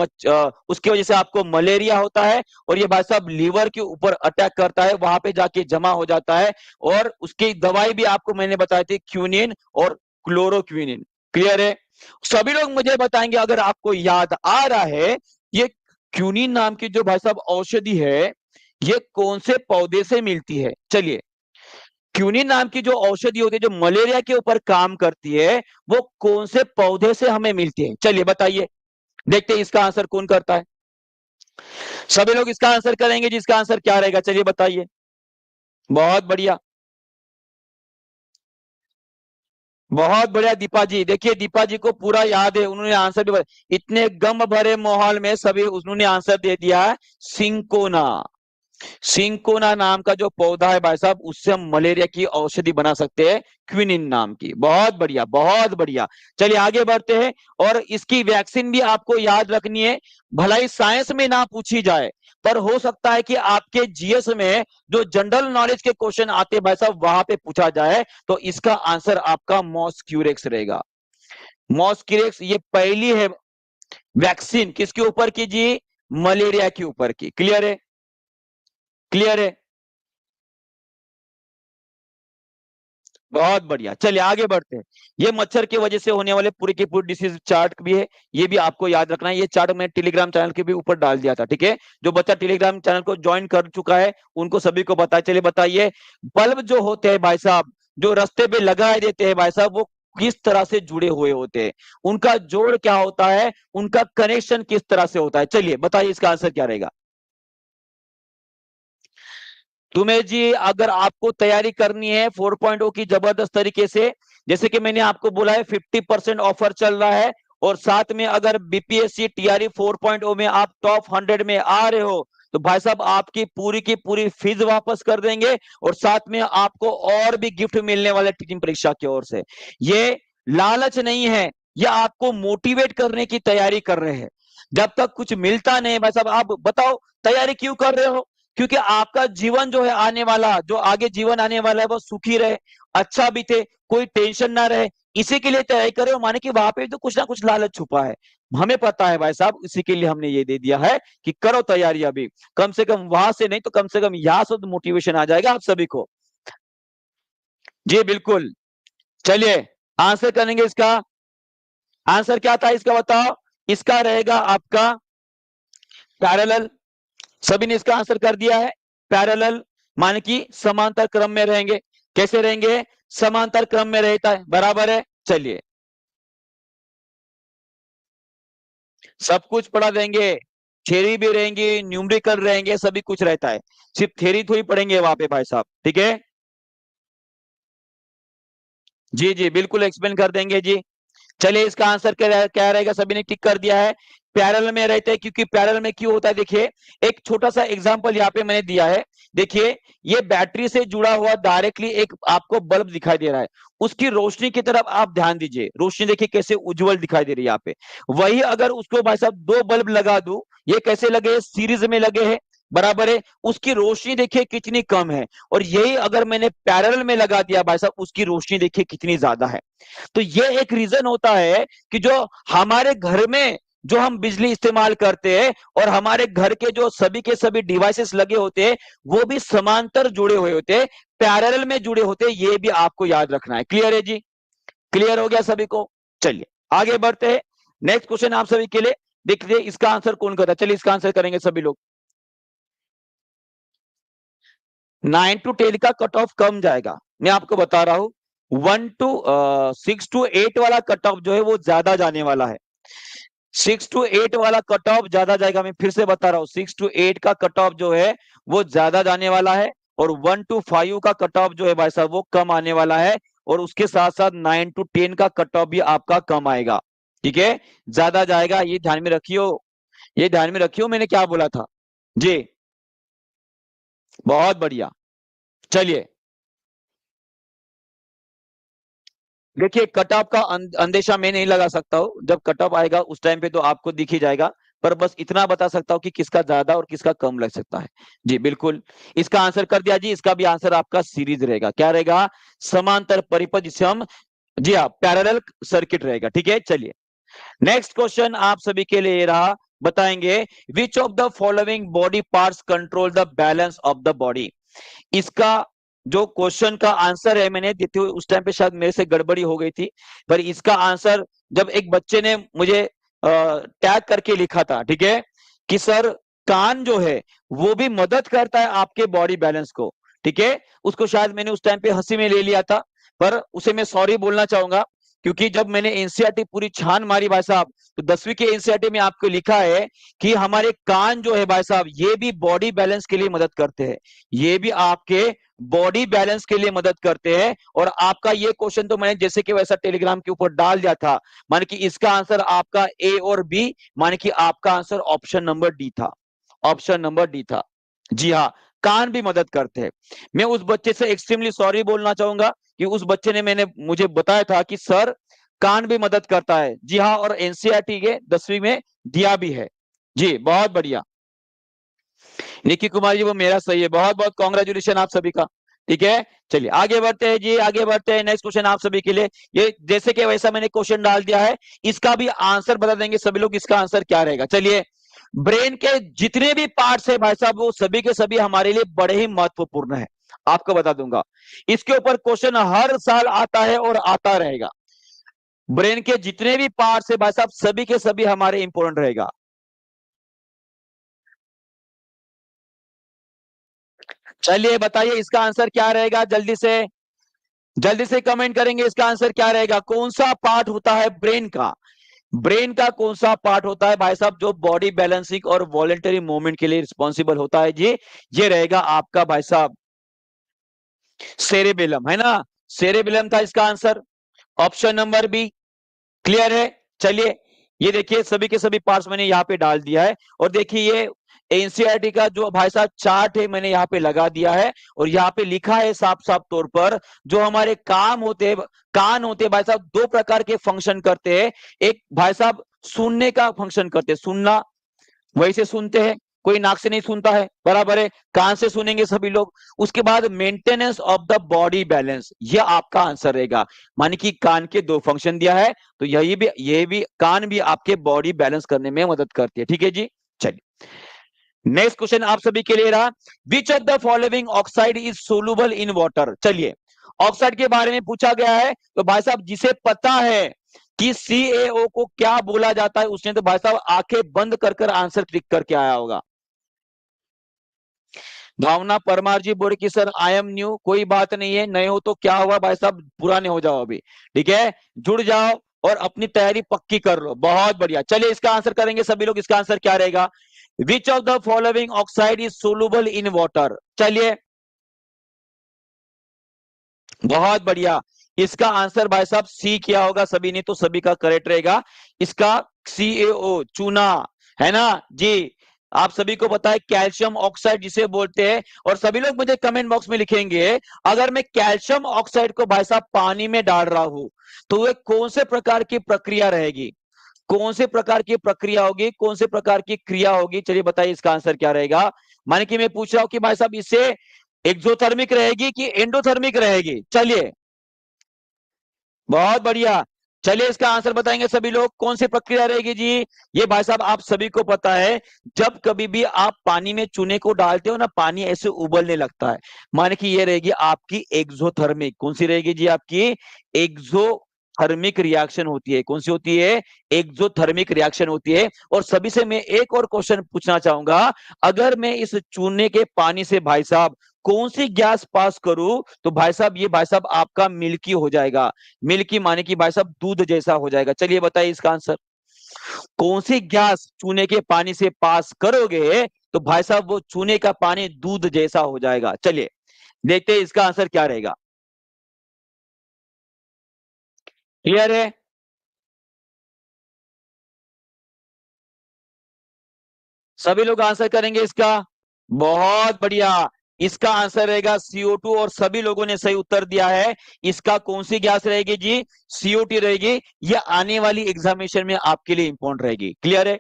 उसके वजह से आपको मलेरिया होता है। और ये भाई साहब लीवर के ऊपर अटैक करता है, वहां पे जाके जमा हो जाता है, और उसकी दवाई भी आपको मैंने बताई थी, क्यूनिन और क्लोरोक्विनिन। क्लियर है? सभी लोग मुझे बताएंगे, अगर आपको याद आ रहा है, ये क्यूनिन नाम की जो भाई साहब औषधि है, ये कौन से पौधे से मिलती है? चलिए, क्यूनिन नाम की जो औषधि होती है, जो मलेरिया के ऊपर काम करती है, वो कौन से पौधे से हमें मिलती है? चलिए बताइए, देखते हैं इसका आंसर कौन करता है। सभी लोग इसका आंसर करेंगे, जिसका आंसर क्या रहेगा? चलिए बताइए। बहुत बढ़िया, बहुत बढ़िया दीपा जी। देखिए, दीपा जी को पूरा याद है, उन्होंने आंसर भी इतने गम भरे माहौल में सभी उन्होंने आंसर दे दिया है, सिंकोना। सिंकोना नाम का जो पौधा है भाई साहब, उससे हम मलेरिया की औषधि बना सकते हैं, क्विनिन नाम की। बहुत बढ़िया, बहुत बढ़िया। चलिए आगे बढ़ते हैं, और इसकी वैक्सीन भी आपको याद रखनी है। भलाई साइंस में ना पूछी जाए, पर हो सकता है कि आपके जीएस में जो जनरल नॉलेज के क्वेश्चन आते हैं भाई साहब, वहां पे पूछा जाए, तो इसका आंसर आपका मॉस्क्यूरेक्स रहेगा। मॉस्क्यूरेक्स ये पहली है वैक्सीन, किसके ऊपर की जी? मलेरिया के ऊपर की। क्लियर है? क्लियर है? बहुत बढ़िया। चलिए आगे बढ़ते हैं। ये मच्छर की वजह से होने वाले पूरी की पूरी डिसीज चार्ट भी है, ये भी आपको याद रखना है। ये चार्ट मैं टेलीग्राम चैनल के भी ऊपर डाल दिया था, ठीक है। जो बच्चा टेलीग्राम चैनल को ज्वाइन कर चुका है, उनको सभी को पता है। चलिए बताइए, बल्ब जो होते हैं भाई साहब, जो रास्ते पे लगाए देते हैं भाई साहब, वो किस तरह से जुड़े हुए होते हैं? उनका जोड़ क्या होता है? उनका कनेक्शन किस तरह से होता है? चलिए बताइए, इसका आंसर क्या रहेगा? तुम्हें जी, अगर आपको तैयारी करनी है 4.0 की जबरदस्त तरीके से, जैसे कि मैंने आपको बोला है 50% ऑफर चल रहा है, और साथ में अगर बीपीएससी टीआरई 4.0 में आप टॉप 100 में आ रहे हो, तो भाई साहब आपकी पूरी की पूरी फीस वापस कर देंगे, और साथ में आपको और भी गिफ्ट मिलने वाले टीचिंग परीक्षा की ओर से। ये लालच नहीं है, ये आपको मोटिवेट करने की तैयारी कर रहे हैं। जब तक कुछ मिलता नहीं भाई साहब, आप बताओ तैयारी क्यों कर रहे हो? क्योंकि आपका जीवन जो है आने वाला, जो आगे जीवन आने वाला है, वो सुखी रहे, अच्छा बीते, कोई टेंशन ना रहे, इसी के लिए तैयारी करे हो। माने कि वहां पे तो कुछ ना कुछ लालच छुपा है, हमें पता है भाई साहब, इसी के लिए हमने ये दे दिया है कि करो तैयारी अभी। कम से कम वहां से नहीं तो कम से कम यहां से मोटिवेशन आ जाएगा आप सभी को। जी बिल्कुल। चलिए आंसर करेंगे इसका। आंसर क्या था इसका बताओ? इसका रहेगा आपका पैरेलल। सभी ने इसका आंसर कर दिया है, पैरेलल, माने कि समांतर क्रम में रहेंगे। कैसे रहेंगे? समांतर क्रम में रहता है, बराबर है। चलिए, सब कुछ पढ़ा देंगे, थ्योरी भी रहेंगी, न्यूमेरिकल रहेंगे, सभी कुछ रहता है। सिर्फ थ्योरी थोड़ी पढ़ेंगे वहां पे भाई साहब, ठीक है। जी जी बिल्कुल एक्सप्लेन कर देंगे जी। चलिए इसका आंसर क्या रहेगा? सभी ने टिक कर दिया है, पैरेलल में रहते हैं। क्योंकि पैरेलल में क्यों होता है, देखिए एक छोटा सा एग्जांपल यहाँ पे मैंने दिया है। देखिए, ये बैटरी से जुड़ा हुआ डायरेक्टली एक आपको बल्ब दिखाई दे रहा है, उसकी रोशनी की तरफ आप ध्यान दीजिए, रोशनी देखिए कैसे उज्जवल दिखाई दे रही है यहाँ पे। वही अगर उसको भाई साहब दो बल्ब लगा दूं, ये कैसे लगे? सीरीज में लगे हैं, बराबर है। उसकी रोशनी देखिए कितनी कम है, और यही अगर मैंने पैरेलल में लगा दिया भाई साहब, उसकी रोशनी देखिए कितनी ज्यादा है। तो ये एक रीजन होता है कि जो हमारे घर में जो हम बिजली इस्तेमाल करते हैं, और हमारे घर के जो सभी के सभी डिवाइसेस लगे होते हैं, वो भी समांतर जुड़े हुए होते हैं, पैरेलल में जुड़े होते हैं। ये भी आपको याद रखना है। क्लियर है जी? क्लियर हो गया सभी को? चलिए आगे बढ़ते हैं। नेक्स्ट क्वेश्चन आप सभी के लिए, देखिए इसका आंसर कौन करता है। चलिए इसका आंसर करेंगे सभी लोग। 9 to 10 का कट ऑफ कम जाएगा, मैं आपको बता रहा हूं। 6 to 8 वाला कट ऑफ जो है वो ज्यादा जाने वाला है। 6 to 8 वाला कट ऑफ ज्यादा जाएगा, मैं फिर से बता रहा हूँ। 6 to 8 का कट ऑफ जो है वो ज्यादा जाने वाला है, और 1 to 5 का कट ऑफ जो है भाई साहब वो कम आने वाला है। और उसके साथ साथ 9 to 10 का कट ऑफ भी आपका कम आएगा, ठीक है। ज्यादा जाएगा, ये ध्यान में रखियो, ये ध्यान में रखियो मैंने क्या बोला था। जी, बहुत बढ़िया। चलिए, देखिए कट ऑफ का अंदेशा मैं नहीं लगा सकता हूं। जब कट ऑफ आएगा उस टाइम पे तो आपको दिख ही जाएगा। पर बस इतना बता सकता हूं कि किसका ज्यादा और किसका कम लग सकता है। जी बिल्कुल, इसका आंसर कर दिया जी। इसका भी आंसर आपका सीरीज रहेगा। क्या रहेगा? समांतर परिपथ, जिसे हम, जी हाँ, पैरेलल सर्किट रहेगा। ठीक है, चलिए नेक्स्ट क्वेश्चन आप सभी के लिए ये रहा। बताएंगे, which of the following body parts control the balance of the body. इसका जो क्वेश्चन का आंसर है, मैंने देते हुए उस टाइम पे शायद मेरे से गड़बड़ी हो गई थी। पर इसका आंसर जब एक बच्चे ने मुझे टैग करके लिखा था, ठीक है, कि सर कान जो है वो भी मदद करता है आपके बॉडी बैलेंस को। ठीक है, उसको शायद मैंने उस टाइम पे हंसी में ले लिया था। पर उसे मैं सॉरी बोलना चाहूंगा, क्योंकि जब मैंने एनसीईआरटी पूरी छान मारी भाई साहब, तो 10वीं के एनसीईआरटी में आपको लिखा है कि हमारे कान जो है भाई साहब, ये भी बॉडी बैलेंस के लिए मदद करते हैं। ये भी आपके बॉडी बैलेंस के लिए मदद करते हैं। और आपका ये क्वेश्चन तो मैंने जैसे कि वैसा टेलीग्राम के ऊपर डाल दिया था। माने कि इसका आंसर आपका ए और बी, माने कि आपका आंसर ऑप्शन नंबर डी था। ऑप्शन नंबर डी था। जी हाँ, कान भी मदद करते हैं। मैं उस बच्चे से एक्सट्रीमली सॉरी बोलना चाहूंगा कि उस बच्चे ने मैंने मुझे बताया था कि सर कान भी मदद करता है। जी हाँ, और एनसीईआरटी के 10वीं में दिया भी है। जी बहुत बढ़िया। निकी कुमार जी, वो मेरा सही है। बहुत बहुत कॉन्ग्रेचुलेशन आप सभी का। ठीक है, चलिए आगे बढ़ते हैं जी, आगे बढ़ते हैं। नेक्स्ट क्वेश्चन आप सभी के लिए, ये जैसे कि वैसा मैंने क्वेश्चन डाल दिया है, इसका भी आंसर बता देंगे सभी लोग। इसका आंसर क्या रहेगा? चलिए, ब्रेन के जितने भी पार्ट्स है भाई साहब, वो सभी के सभी हमारे लिए बड़े ही महत्वपूर्ण है। आपको बता दूंगा, इसके ऊपर क्वेश्चन हर साल आता है और आता रहेगा। ब्रेन के जितने भी पार्ट्स है भाई साहब, सभी के सभी हमारे इंपॉर्टेंट रहेगा। चलिए बताइए, इसका आंसर क्या रहेगा? जल्दी से कमेंट करेंगे। इसका आंसर क्या रहेगा? कौन सा पार्ट होता है ब्रेन का? ब्रेन का कौन सा पार्ट होता है भाई साहब, जो बॉडी बैलेंसिंग और वॉलेंटरी मूवमेंट के लिए रिस्पॉन्सिबल होता है जी? ये रहेगा आपका भाई साहब सेरेबेलम, है ना? सेरेबेलम था इसका answer, option number B. Clear है? चलिए, ये देखिए सभी के सभी पार्ट्स मैंने यहाँ पे डाल दिया है। और देखिए ये एनसीईआरटी का जो भाई साहब चार्ट है, मैंने यहाँ पे लगा दिया है। और यहाँ पे लिखा है साफ साफ तौर पर, जो हमारे काम होते हैं, कान होते हैं भाई साहब, दो प्रकार के फंक्शन करते हैं। एक भाई साहब सुनने का फंक्शन करते हैं, सुनना, वही से सुनते हैं। कोई नाक से नहीं सुनता है, बराबर है, कान से सुनेंगे सभी लोग। उसके बाद maintenance of the body balance, ये आपका आंसर रहेगा। माने कि कान के दो फंक्शन दिया है, तो यही भी, ये भी कान भी आपके बॉडी बैलेंस करने में मदद करती है। ठीक है जी, चलिए नेक्स्ट क्वेश्चन आप सभी के लिए रहा। Which of the following oxide is soluble in water. चलिए, ऑक्साइड के बारे में पूछा गया है, तो भाई साहब जिसे पता है कि CaO को क्या बोला जाता है, उसने तो भाई साहब आंखें बंद कर कर आंसर क्लिक करके आया होगा। भावना परमार जी बोले कि सर आई एम न्यू। कोई बात नहीं है, नए हो तो क्या हुआ भाई साहब, पुराने हो जाओ अभी। ठीक है, जुड़ जाओ और अपनी तैयारी पक्की कर लो। बहुत बढ़िया, चलिए इसका आंसर करेंगे सभी लोग। इसका आंसर क्या रहेगा? Which of the following oxide is soluble in water. चलिए, बहुत बढ़िया। इसका आंसर भाई साहब सी किया होगा सभी ने, तो सभी का करेक्ट रहेगा। इसका CaO, चूना, है ना जी? आप सभी को पता है कैल्शियम ऑक्साइड जिसे बोलते हैं। और सभी लोग मुझे कमेंट बॉक्स में लिखेंगे, अगर मैं कैल्शियम ऑक्साइड को भाई साहब पानी में डाल रहा हूं, तो वह कौन से प्रकार की प्रक्रिया रहेगी? कौन से प्रकार की प्रक्रिया होगी, कौन से प्रकार की क्रिया होगी? चलिए बताइए, इसका आंसर क्या रहेगा? माने कि मैं पूछ रहा हूं कि भाई साहब इससे एक्सोथर्मिक रहेगी कि एंडोथर्मिक रहेगी? चलिए, बहुत बढ़िया। चलिए इसका आंसर बताएंगे सभी लोग, कौन सी प्रक्रिया रहेगी जी? ये भाई साहब आप सभी को पता है, जब कभी भी आप पानी में चूने को डालते हो ना, पानी ऐसे उबलने लगता है। माने कि ये रहेगी आपकी एक्सोथर्मिक। कौन सी रहेगी जी? आपकी एक्सोथर्मिक रिएक्शन होती है। कौन सी होती है? एक्सोथर्मिक रिएक्शन होती है। और सभी से मैं एक और क्वेश्चन पूछना चाहूंगा, अगर मैं इस चूने के पानी से भाई साहब कौन सी गैस पास करूं, तो भाई साहब ये भाई साहब आपका मिल्की हो जाएगा। मिल्की माने कि भाई साहब दूध जैसा हो जाएगा। चलिए बताइए इसका आंसर। कौन सी गैस चूने के पानी से पास करोगे, तो भाई साहब वो चूने का पानी दूध जैसा हो जाएगा। चलिए देखते हैं इसका आंसर क्या रहेगा। क्लियर है? सभी लोग आंसर करेंगे इसका? बहुत बढ़िया। इसका आंसर रहेगा CO2 और सभी लोगों ने सही उत्तर दिया है। इसका कौन सी गैस रहेगी जी? CO2 रहेगी। यह आने वाली एग्जामिनेशन में आपके लिए इंपॉर्टेंट रहेगी। क्लियर है?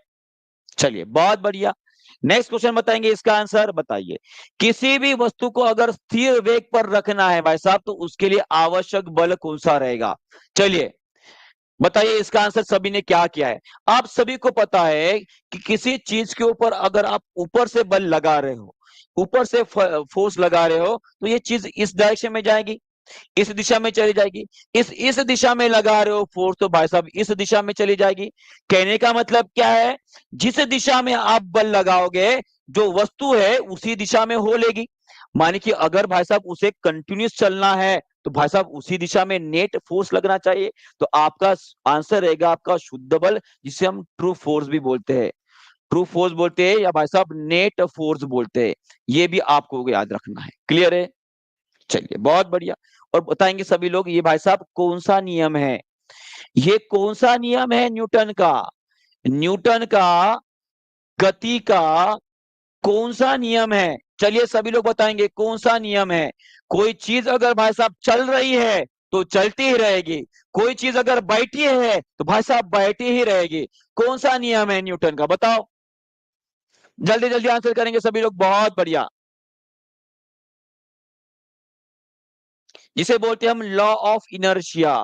चलिए, बहुत बढ़िया। नेक्स्ट क्वेश्चन बताएंगे इसका आंसर। बताइए, किसी भी वस्तु को अगर स्थिर वेग पर रखना है भाई साहब, तो उसके लिए आवश्यक बल कौन सा रहेगा? चलिए बताइए इसका आंसर सभी ने क्या किया है। आप सभी को पता है कि किसी चीज के ऊपर अगर आप ऊपर से बल लगा रहे हो, ऊपर से फोर्स लगा रहे हो, तो ये चीज इस डायरेक्शन में जाएगी, इस दिशा में चली जाएगी। इस दिशा में लगा रहे हो फोर्स, तो भाई साहब इस दिशा में चली जाएगी। कहने का मतलब क्या है? जिस दिशा में आप बल लगाओगे, जो वस्तु है उसी दिशा में हो लेगी। माने कि अगर भाई साहब उसे कंटिन्यूस चलना है, तो भाई साहब उसी दिशा में नेट फोर्स लगना चाहिए। तो आपका आंसर रहेगा आपका शुद्ध बल, जिसे हम ट्रू फोर्स भी बोलते हैं। ट्रू फोर्स बोलते हैं या भाई साहब नेट फोर्स बोलते हैं। ये भी आपको याद रखना है। क्लियर है? चलिए, बहुत बढ़िया। और बताएंगे सभी लोग ये भाई साहब कौन सा नियम है? ये कौन सा नियम है न्यूटन का? न्यूटन का गति का कौन सा नियम है? चलिए सभी लोग बताएंगे कौन सा नियम है। कोई चीज अगर भाई साहब चल रही है तो चलती ही रहेगी, कोई चीज अगर बैठी है तो भाई साहब बैठी ही रहेगी। कौन सा नियम है न्यूटन का? बताओ, जल्दी जल्दी आंसर करेंगे सभी लोग। बहुत बढ़िया। जिसे बोलते हैं हम लॉ ऑफ इनर्शिया।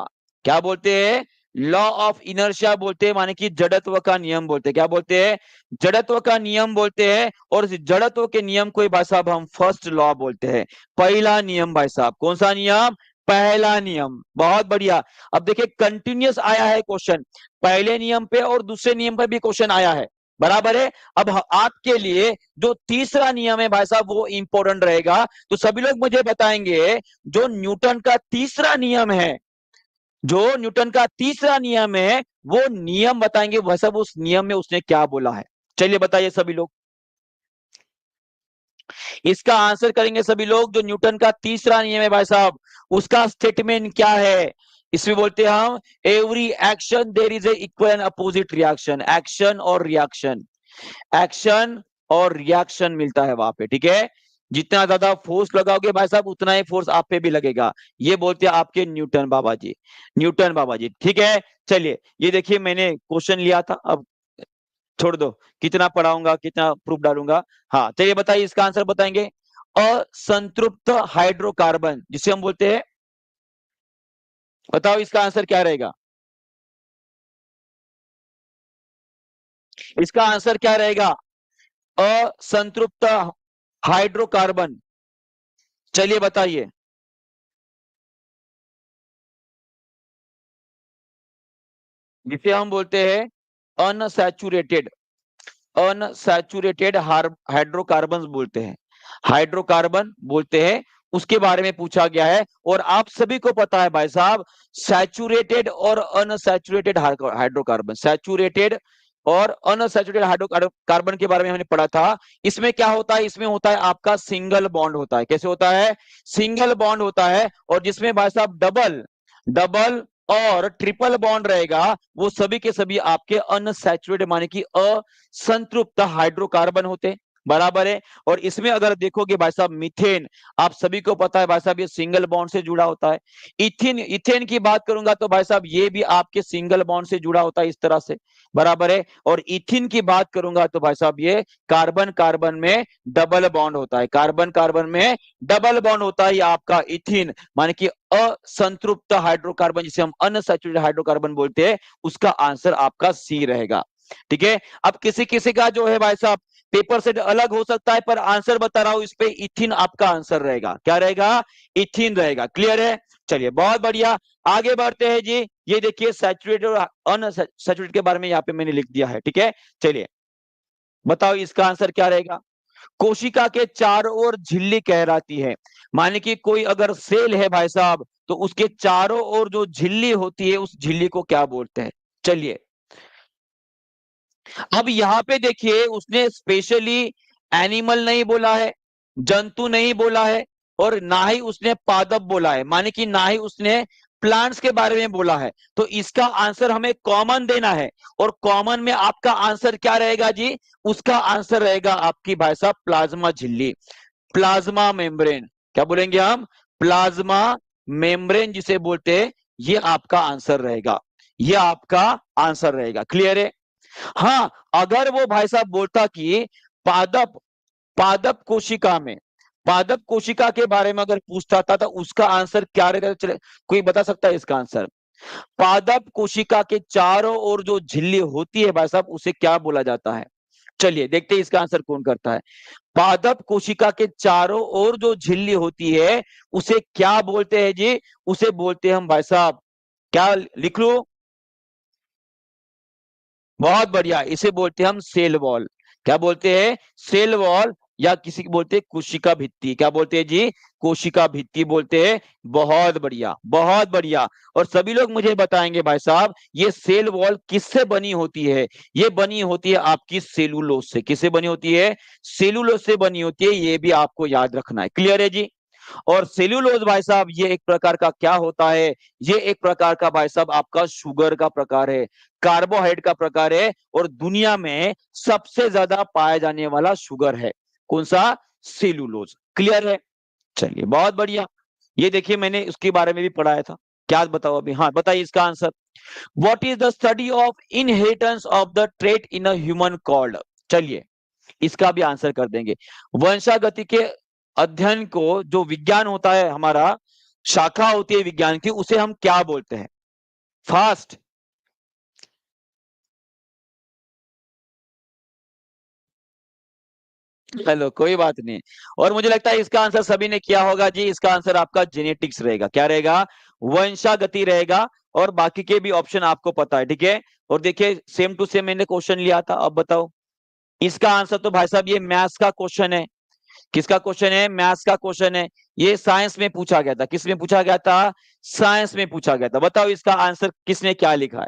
क्या बोलते हैं? लॉ ऑफ इनर्शिया बोलते हैं, माने कि जड़त्व का नियम बोलते हैं। क्या बोलते हैं? जड़त्व का नियम बोलते हैं। और इस जड़त्व के नियम को भाई साहब हम फर्स्ट लॉ बोलते हैं, पहला नियम। भाई साहब कौन सा नियम? पहला नियम। बहुत बढ़िया। अब देखिए कंटिन्यूस आया है क्वेश्चन, पहले नियम पे और दूसरे नियम पे भी क्वेश्चन आया है, बराबर है। अब आपके लिए जो तीसरा नियम है भाई साहब वो इंपॉर्टेंट रहेगा। तो सभी लोग मुझे बताएंगे, जो न्यूटन का तीसरा नियम है, जो न्यूटन का तीसरा नियम है, वो नियम बताएंगे वह सब उस नियम में उसने क्या बोला है। चलिए बताइए सभी लोग, इसका आंसर करेंगे सभी लोग। जो न्यूटन का तीसरा नियम है भाई साहब, उसका स्टेटमेंट क्या है? इसमें बोलते हैं हम, every action there is a equal and opposite reaction. Action और रिएक्शन, एक्शन और रिएक्शन मिलता है वहां पे, ठीक है। जितना ज्यादा फोर्स लगाओगे भाई साहब उतना ही फोर्स आप पे भी लगेगा। ये बोलते हैं आपके न्यूटन बाबा जी, न्यूटन बाबा जी, ठीक है। चलिए ये देखिए मैंने क्वेश्चन लिया था, अब छोड़ दो, कितना पढ़ाऊंगा कितना प्रूफ डालूंगा। हाँ चलिए बताइए इसका आंसर बताएंगे। असंतृप्त हाइड्रोकार्बन जिसे हम बोलते हैं, बताओ इसका आंसर क्या रहेगा? इसका आंसर क्या रहेगा? असंतृप्त हाइड्रोकार्बन। चलिए बताइए। जिसे हम बोलते हैं अनसैचुरेटेड, अनसैचुरेटेड हाइड्रोकार्बन बोलते हैं, हाइड्रोकार्बन बोलते हैं। उसके बारे में पूछा गया है। और आप सभी को पता है भाई साहब, सैचुरेटेड और अनसैचुरेटेड हाइड्रोकार्बन, सैचुरेटेड और अनसैचुरेटेड हाइड्रोकार्बन के बारे में हमने पढ़ा था। इसमें क्या होता है? इसमें होता है आपका सिंगल बॉन्ड होता है। कैसे होता है? सिंगल बॉन्ड होता है। और जिसमें भाई साहब डबल, डबल और ट्रिपल बॉन्ड रहेगा, वो सभी के सभी आपके अनसैचुरेटेड माने कि असंतृप्त हाइड्रोकार्बन होते हैं, बराबर है। और इसमें अगर देखोगे भाई साहब मीथेन, आप सभी को पता है भाई साहब ये सिंगल बॉन्ड से जुड़ा होता है। इथिन, इथेन की बात करूंगा तो भाई साहब ये भी आपके सिंगल बॉन्ड से जुड़ा होता है इस तरह से, बराबर है। और इथिन की बात करूंगा तो भाई साहब ये कार्बन कार्बन में डबल बॉन्ड होता है, कार्बन कार्बन में डबल बॉन्ड होता है। ये आपका इथिन माने कि असंतृप्त हाइड्रोकार्बन, जिसे हम अनसैचुरेटेड हाइड्रोकार्बन बोलते हैं, उसका आंसर आपका सी रहेगा, ठीक है। अब किसी किसी का जो है भाई साहब पेपर से अलग हो सकता है, पर आंसर बता रहा हूं इस पे, इथिन आपका आंसर रहेगा। क्या रहेगा? इथिन रहेगा। क्लियर है? चलिए बहुत बढ़िया, आगे बढ़ते हैं जी। ये देखिए सैचुरेटेड और अनसैचुरेटेड के बारे में यहाँ पे मैंने लिख दिया है, ठीक है। चलिए बताओ इसका आंसर क्या रहेगा। कोशिका के चारों ओर झिल्ली कहलाती है। माने कि कोई अगर सेल है भाई साहब, तो उसके चारों ओर जो झिल्ली होती है उस झिल्ली को क्या बोलते हैं? चलिए अब यहां पे देखिए उसने स्पेशली एनिमल नहीं बोला है, जंतु नहीं बोला है, और ना ही उसने पादप बोला है, माने कि ना ही उसने प्लांट्स के बारे में बोला है, तो इसका आंसर हमें कॉमन देना है। और कॉमन में आपका आंसर क्या रहेगा जी? उसका आंसर रहेगा आपकी भाई साहब प्लाज्मा झिल्ली, प्लाज्मा मेम्ब्रेन। क्या बोलेंगे हम? प्लाज्मा मेम्ब्रेन जिसे बोलते हैं, ये आपका आंसर रहेगा, ये आपका आंसर रहेगा। क्लियर है? हाँ, अगर वो भाई साहब बोलता कि पादप पादप कोशिका में, पादप कोशिका के बारे में अगर पूछता था तो उसका आंसर क्या रहेगा? चले, कोई बता सकता है इसका आंसर? पादप कोशिका के चारों ओर जो झिल्ली होती है भाई साहब, उसे क्या बोला जाता है? चलिए देखते हैं इसका आंसर कौन करता है। पादप कोशिका के चारों ओर जो झिल्ली होती है उसे क्या बोलते हैं जी? उसे बोलते हैं हम भाई साहब, क्या लिख लूं? बहुत बढ़िया, इसे बोलते हैं हम सेल वॉल। क्या बोलते हैं? सेल वॉल, या किसी को बोलते हैं कोशिका भित्ति। क्या बोलते हैं जी? कोशिका भित्ति बोलते हैं। बहुत बढ़िया, बहुत बढ़िया। और सभी लोग मुझे बताएंगे भाई साहब, ये सेल वॉल किससे बनी होती है? ये बनी होती है आपकी सेलुलोज से। किससे बनी होती है? सेलुलोज से बनी होती है, ये भी आपको याद रखना है। क्लियर है जी? और सेल्यूलोज भाई साहब, ये एक प्रकार का क्या होता है? ये एक प्रकार का भाई साहब आपका शुगर का प्रकार है, कार्बोहाइड्रेट का प्रकार है, और दुनिया में सबसे ज्यादा पाया जाने वाला शुगर है। कौन सा? सेल्यूलोज। क्लियर है? चलिए बहुत बढ़िया। ये देखिए मैंने उसके बारे में भी पढ़ाया था। क्या बताओ अभी? हाँ बताइए इसका answer. What is the study of inheritance of the trait in a human called? चलिए इसका भी आंसर कर देंगे। वंशागति के अध्ययन को, जो विज्ञान होता है हमारा, शाखा होती है विज्ञान की, उसे हम क्या बोलते हैं? फास्ट। चलो कोई बात नहीं। और मुझे लगता है इसका आंसर सभी ने किया होगा जी। इसका आंसर आपका जेनेटिक्स रहेगा। क्या रहेगा? वंशागति रहेगा। और बाकी के भी ऑप्शन आपको पता है, ठीक है? और देखिए सेम टू सेम मैंने क्वेश्चन लिया था। अब बताओ इसका आंसर। तो भाई साहब ये मैथ्स का क्वेश्चन है। किसका क्वेश्चन है? मैथ्स का क्वेश्चन है। ये साइंस में पूछा गया था। किस में पूछा गया था? साइंस में पूछा गया था। बताओ इसका आंसर किसने क्या लिखा है?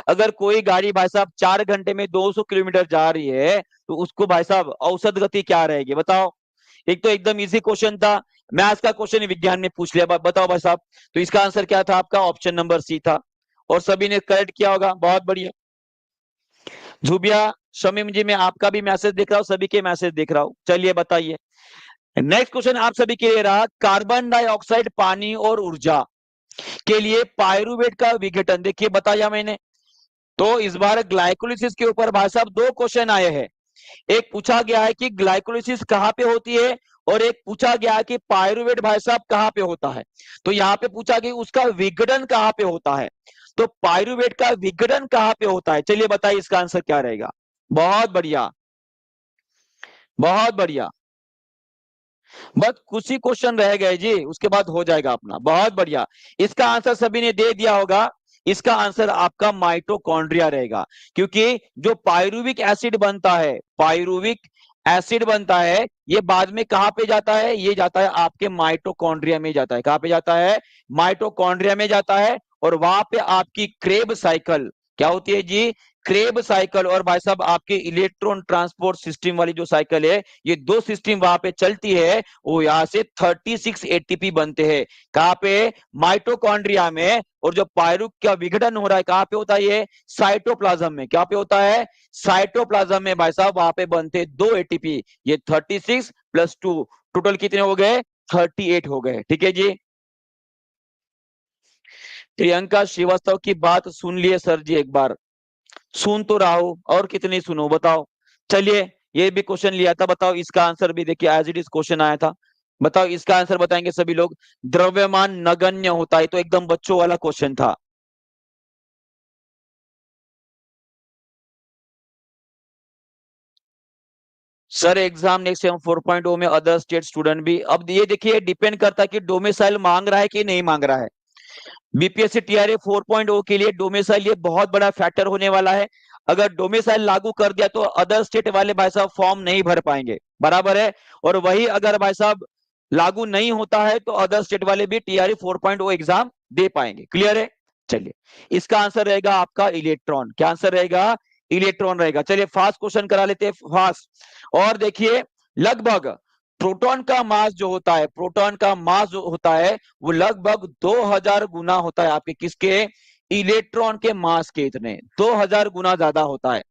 अगर कोई गाड़ी भाई साहब 4 घंटे में 200 किलोमीटर जा रही है, तो उसको भाई साहब औसत गति क्या रहेगी? बताओ। एक तो एकदम इजी क्वेश्चन था, मैथ्स का क्वेश्चन विज्ञान में पूछ लिया। बताओ भाई साहब, तो इसका आंसर क्या था आपका? ऑप्शन नंबर सी था। और सभी ने करेक्ट किया होगा। बहुत बढ़िया। झुबिया, शमीम जी, मैं आपका भी मैसेज देख रहा हूँ, सभी के मैसेज देख रहा हूँ। चलिए बताइए। नेक्स्ट क्वेश्चन आप सभी के लिए रहा, कार्बन डाइऑक्साइड, पानी और ऊर्जा के लिए पायरुवेट का विघटन। देखिए बताया मैंने। तो इस बार ग्लाइकोलिसिस के ऊपर भाई साहब 2 क्वेश्चन आए हैं। एक पूछा गया है कि ग्लाइकोलिसिस कहां पे होती है, और एक पूछा गया है कि पायरुवेट भाई साहब कहां पे होता है। तो यहाँ पे पूछा कि उसका विघटन कहां पे होता है। तो पायरुवेट का विघटन कहां पे होता है? चलिए बताइए इसका आंसर क्या रहेगा? बहुत बढ़िया, बहुत बढ़िया। बस कुछ ही क्वेश्चन रह गए जी, उसके बाद हो जाएगा अपना। बहुत बढ़िया। इसका आंसर सभी ने दे दिया होगा। इसका आंसर आपका माइटोकॉन्ड्रिया रहेगा। क्योंकि जो पायरुविक एसिड बनता है, पायरुविक एसिड बनता है, ये बाद में कहां पे जाता है? ये जाता है आपके माइटोकॉन्ड्रिया में जाता है। कहां पे जाता है? माइटोकॉन्ड्रिया में जाता है। और वहां पे आपकी क्रेब साइकिल क्या होती है जी? Krebs cycle. और भाई साहब आपके इलेक्ट्रॉन ट्रांसपोर्ट सिस्टम वाली जो साइकिल है, ये 2 सिस्टम वहां पे चलती है। वो यहाँ से 36 एटीपी बनते हैं। कहां पे? माइटोकॉन्ड्रिया में। और जो पायरुक का विघटन हो रहा है कहां पे होता है? ये साइटोप्लाज्म में। क्या पे होता है? साइटोप्लाज्म में भाई साहब वहां पे बनते 2 एटीपी। ये 36 + 2 टोटल कितने हो गए? 38 हो गए। ठीक है जी। प्रियंका श्रीवास्तव की बात सुन लिए सर जी एक बार? सुन तो रहा हूं, और कितनी सुनो बताओ। चलिए ये भी क्वेश्चन लिया था। बताओ इसका आंसर भी देखिए, एज इट इज क्वेश्चन आया था। बताओ इसका आंसर बताएंगे सभी लोग। द्रव्यमान नगण्य होता है, तो एकदम बच्चों वाला क्वेश्चन था। सर एग्जाम नेक्स्ट सेम 4.0 में अदर स्टेट स्टूडेंट भी। अब ये देखिए डिपेंड करता है कि डोमिसाइल मांग रहा है कि नहीं मांग रहा है। बीपीएससी टीआरए 4.0 के लिए डोमिसाइल ये बहुत बड़ा फैक्टर होने वाला है। अगर डोमिसाइल लागू कर दिया तो अदर स्टेट वाले भाई साहब फॉर्म नहीं भर पाएंगे। बराबर है? और वही अगर भाई साहब लागू नहीं होता है तो अदर स्टेट वाले भी टीआरए 4.0 एग्जाम दे पाएंगे। क्लियर है? चलिए इसका आंसर रहेगा आपका इलेक्ट्रॉन। क्या आंसर रहेगा? इलेक्ट्रॉन रहेगा। चलिए फास्ट क्वेश्चन करा लेते हैं, फास्ट। और देखिए लगभग प्रोटॉन का मास जो होता है, प्रोटॉन का मास जो होता है वो लगभग 2000 गुना होता है आपके किसके, इलेक्ट्रॉन के मास के। इतने 2000 गुना ज्यादा होता है,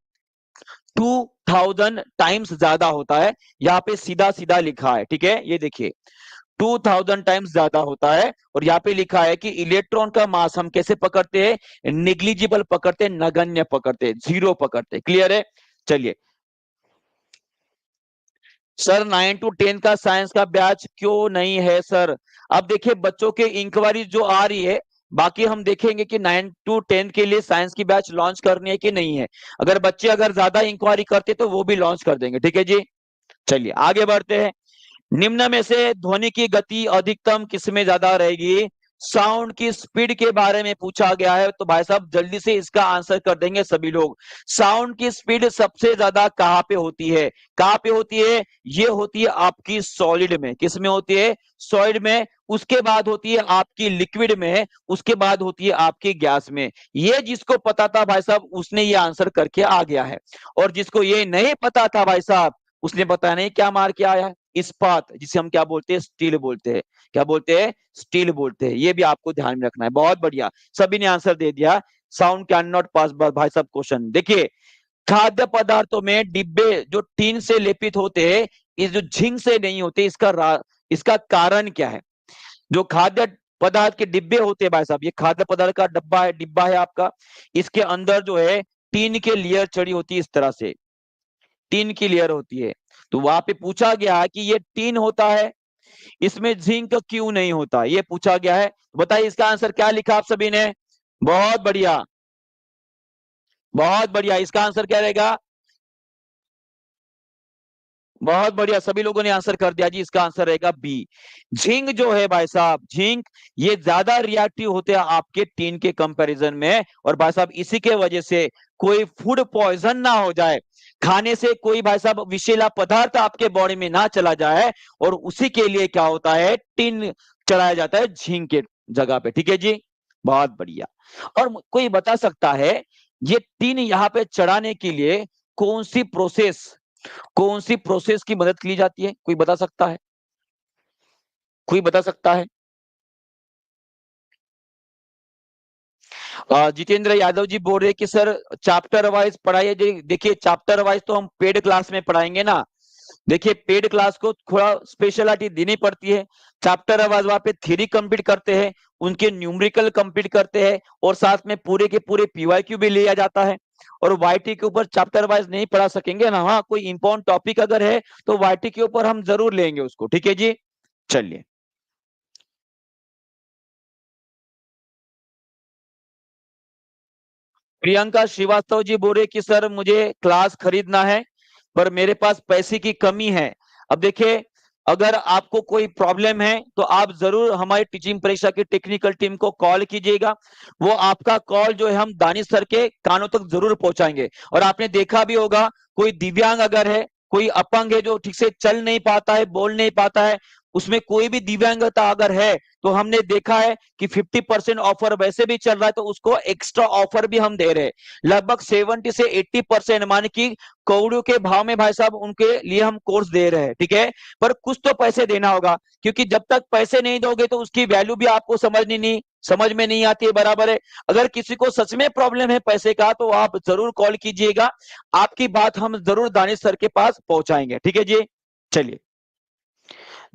2000 टाइम्स ज्यादा होता है। यहाँ पे सीधा सीधा लिखा है, ठीक है, ये देखिए 2000 टाइम्स ज्यादा होता है। और यहाँ पे लिखा है कि इलेक्ट्रॉन का मास हम कैसे पकड़ते हैं, निग्लिजिबल पकड़ते हैं, नगण्य पकड़ते हैं, जीरो पकड़ते हैं। क्लियर है? चलिए सर 9 to 10 का साइंस का बैच क्यों नहीं है सर? अब देखिए बच्चों के इंक्वायरी जो आ रही है, बाकी हम देखेंगे कि 9 to 10 के लिए साइंस की बैच लॉन्च करनी है कि नहीं है। अगर बच्चे अगर ज्यादा इंक्वायरी करते तो वो भी लॉन्च कर देंगे, ठीक है जी। चलिए आगे बढ़ते हैं। निम्न में से ध्वनि की गति अधिकतम किसमें ज्यादा रहेगी? साउंड की स्पीड के बारे में पूछा गया है, तो भाई साहब जल्दी से इसका आंसर कर देंगे सभी लोग। साउंड की स्पीड सबसे ज्यादा कहां पे होती है? कहां पे होती है? ये होती है आपकी सॉलिड में। किस में होती है? सॉलिड में। उसके बाद होती है आपकी लिक्विड में, उसके बाद होती है आपकी गैस में। ये जिसको पता था भाई साहब उसने ये आंसर करके आ गया है, और जिसको ये नहीं पता था भाई साहब उसने पता नहीं क्या मार के आया है, इस्पात, जिसे हम क्या बोलते हैं, स्टील बोलते हैं। क्या बोलते हैं? स्टील बोलते हैं। ये भी आपको ध्यान में रखना है। बहुत बढ़िया, सभी ने आंसर दे दिया। साउंड कैन नॉट पास भाई साहब क्वेश्चन। देखिए खाद्य पदार्थों में डिब्बे जो टीन से लेपित होते हैं, ये जो झिंक से नहीं होते, इसका कारण क्या है? जो खाद्य पदार्थ के डिब्बे होते हैं भाई साहब, ये खाद्य पदार्थ का डब्बा है, डिब्बा है आपका, इसके अंदर जो है टीन के लेयर चढ़ी होती है, इस तरह से टीन की लेयर होती है। तो वहां पे पूछा गया कि ये टीन होता है, इसमें जिंक क्यों नहीं होता, ये पूछा गया है। बताइए इसका आंसर क्या लिखा आप सभी ने? बहुत बढ़िया, बहुत बढ़िया। इसका आंसर क्या रहेगा? बहुत बढ़िया, सभी लोगों ने आंसर कर दिया जी। इसका आंसर रहेगा बी। झिंक जो है भाई साहब, झिंक ये ज्यादा रिएक्टिव होते हैं आपके टीन के कंपैरिजन में। और भाई साहब इसी के वजह से कोई फूड पॉइजन ना हो जाए, खाने से कोई भाई साहब विषैला पदार्थ आपके बॉडी में ना चला जाए, और उसी के लिए क्या होता है, टीन चढ़ाया जाता है झिंक के जगह पे। ठीक है जी, बहुत बढ़िया। और कोई बता सकता है ये टीन यहाँ पे चढ़ाने के लिए कौन सी प्रोसेस, कौन सी प्रोसेस की मदद ली जाती है? कोई बता सकता है? कोई बता सकता है? जितेंद्र यादव जी बोल रहे हैं कि सर चैप्टर वाइज पढ़ाइए। देखिए चैप्टर वाइज तो हम पेड क्लास में पढ़ाएंगे ना। देखिए पेड क्लास को थोड़ा स्पेशलिटी देनी पड़ती है। चैप्टर वाइज वहां पे थ्योरी कंप्लीट करते हैं, उनके न्यूमेरिकल कंप्लीट करते हैं, और साथ में पूरे के पूरे पीवाईक्यू भी लिया जाता है। और वाईटी के ऊपर चैप्टर वाइज नहीं पढ़ा सकेंगे ना, हाँ कोई इंपॉर्टेंट टॉपिक अगर है तो वाईटी के ऊपर हम जरूर लेंगे उसको। ठीक है जी, चलिए। प्रियंका श्रीवास्तव जी बोल रहे कि सर मुझे क्लास खरीदना है पर मेरे पास पैसे की कमी है। अब देखिए अगर आपको कोई प्रॉब्लम है तो आप जरूर हमारी टीचिंग परीक्षा की टेक्निकल टीम को कॉल कीजिएगा। वो आपका कॉल जो है हम दानिश सर के कानों तक जरूर पहुंचाएंगे। और आपने देखा भी होगा कोई दिव्यांग अगर है, कोई अपंग है जो ठीक से चल नहीं पाता है, बोल नहीं पाता है, उसमें कोई भी दिव्यांगता अगर है तो हमने देखा है कि 50% ऑफर वैसे भी चल रहा है, तो उसको एक्स्ट्रा ऑफर भी हम दे रहे हैं। लगभग 70 से 80% माने कि कौड़ियों के भाव में भाई साहब उनके लिए हम कोर्स दे रहे हैं। ठीक है, पर कुछ तो पैसे देना होगा, क्योंकि जब तक पैसे नहीं दोगे तो उसकी वैल्यू भी आपको समझ में नहीं आती है, बराबर है। अगर किसी को सच में प्रॉब्लम है पैसे का तो आप जरूर कॉल कीजिएगा, आपकी बात हम जरूर दानिश सर के पास पहुंचाएंगे। ठीक है जी, चलिए।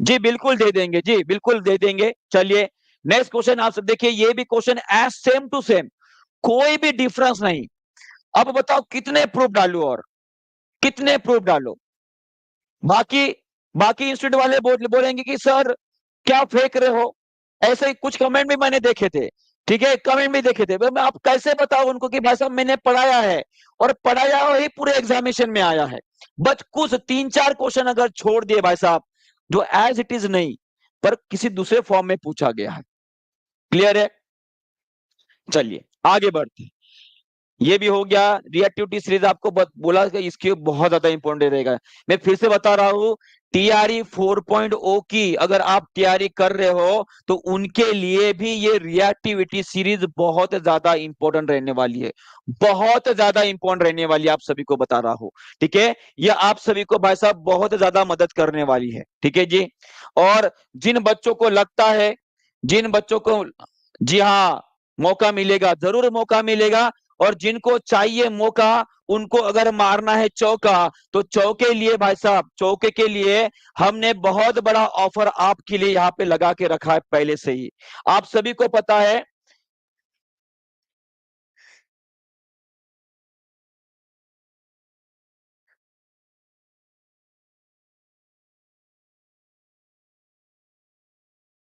जी बिल्कुल दे देंगे, जी बिल्कुल दे देंगे। चलिए नेक्स्ट क्वेश्चन आप सब देखिए, ये भी question as same to same, कोई भी डिफरेंस नहीं। अब बताओ कितने प्रूफ डालू, और कितने प्रूफ डालो? बाकी बाकी इंस्टीट्यूट वाले बोलेंगे कि सर क्या फेंक रहे हो। ऐसे ही कुछ कमेंट भी मैंने देखे थे, ठीक है, कमेंट भी देखे थे। मैं आप कैसे बताओ उनको कि भाई साहब मैंने पढ़ाया है, और पढ़ाया ही पूरे एग्जामिनेशन में आया है। बस कुछ 3-4 क्वेश्चन अगर छोड़ दिए भाई साहब जो एज इट इज नहीं, पर किसी दूसरे फॉर्म में पूछा गया है। क्लियर है? चलिए आगे बढ़ते हैं। ये भी हो गया। रिएक्टिविटी सीरीज आपको बोला कि इसकी बहुत ज्यादा इंपॉर्टेंट रहेगा। मैं फिर से बता रहा हूं, टीआरई 4.0 की अगर आप तैयारी कर रहे हो तो उनके लिए भी ये रिएक्टिविटी सीरीज बहुत ज्यादा इंपॉर्टेंट रहने वाली है, बहुत ज्यादा इंपॉर्टेंट रहने वाली है, आप सभी को बता रहा हूं। ठीक है, ये आप सभी को भाई साहब बहुत ज्यादा मदद करने वाली है। ठीक है जी। और जिन बच्चों को लगता है, जिन बच्चों को, जी हाँ, मौका मिलेगा, जरूर मौका मिलेगा। और जिनको चाहिए मौका, उनको अगर मारना है चौका, तो चौके लिए भाई साहब, चौके के लिए हमने बहुत बड़ा ऑफर आपके लिए यहाँ पे लगा के रखा है पहले से ही। आप सभी को पता है,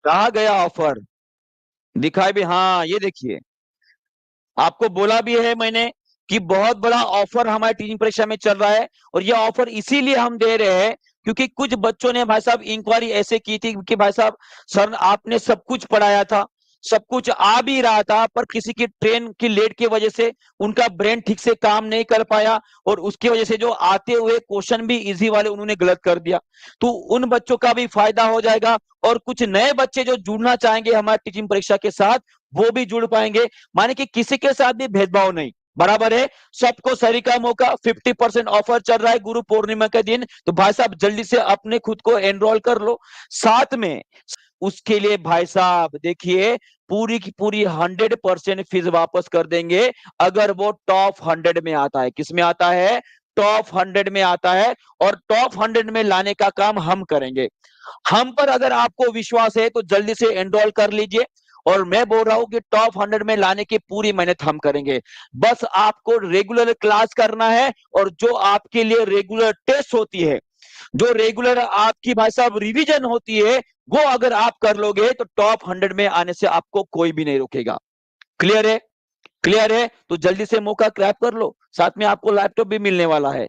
कहा गया ऑफर, दिखाई भी, हाँ ये देखिए, आपको बोला भी है मैंने कि बहुत बड़ा ऑफर हमारी टीचिंग परीक्षा में चल रहा है। और ये ऑफर इसीलिए हम दे रहे हैं क्योंकि कुछ बच्चों ने भाई साहब इंक्वायरी ऐसे की थी कि भाई साहब, सर आपने सब कुछ पढ़ाया था, सब कुछ आ भी रहा था, पर किसी की ट्रेन की लेट की वजह से उनका ब्रेन ठीक से काम नहीं कर पाया, और उसकी वजह से जो आते हुए क्वेश्चन भी इजी वाले उन्होंने गलत कर दिया। तो उन बच्चों का भी फायदा हो जाएगा, और कुछ नए बच्चे जो जुड़ना चाहेंगे हमारी टीचिंग परीक्षा के साथ, वो भी जुड़ पाएंगे। माने कि किसी के साथ भी भेदभाव नहीं, बराबर है, सबको सही का मौका। 50% ऑफर चल रहा है गुरु पूर्णिमा के दिन, तो भाई साहब जल्दी से अपने खुद को एनरोल कर लो साथ में। उसके लिए भाई साहब देखिए, पूरी की पूरी 100% फीस वापस कर देंगे अगर वो टॉप 100 में आता है। किस में आता है? टॉप 100 में आता है। और टॉप 100 में लाने का काम हम करेंगे। हम पर अगर आपको विश्वास है तो जल्दी से एनरोल कर लीजिए। और मैं बोल रहा हूं कि टॉप 100 में लाने की पूरी मेहनत हम करेंगे। बस आपको रेगुलर क्लास करना है, और जो आपके लिए रेगुलर टेस्ट होती है, जो रेगुलर आपकी भाई साहब रिवीजन होती है, वो अगर आप कर लोगे तो टॉप 100 में आने से आपको कोई भी नहीं रोकेगा। क्लियर है? क्लियर है? तो जल्दी से मौका क्रैप कर लो, साथ में आपको लैपटॉप भी मिलने वाला है।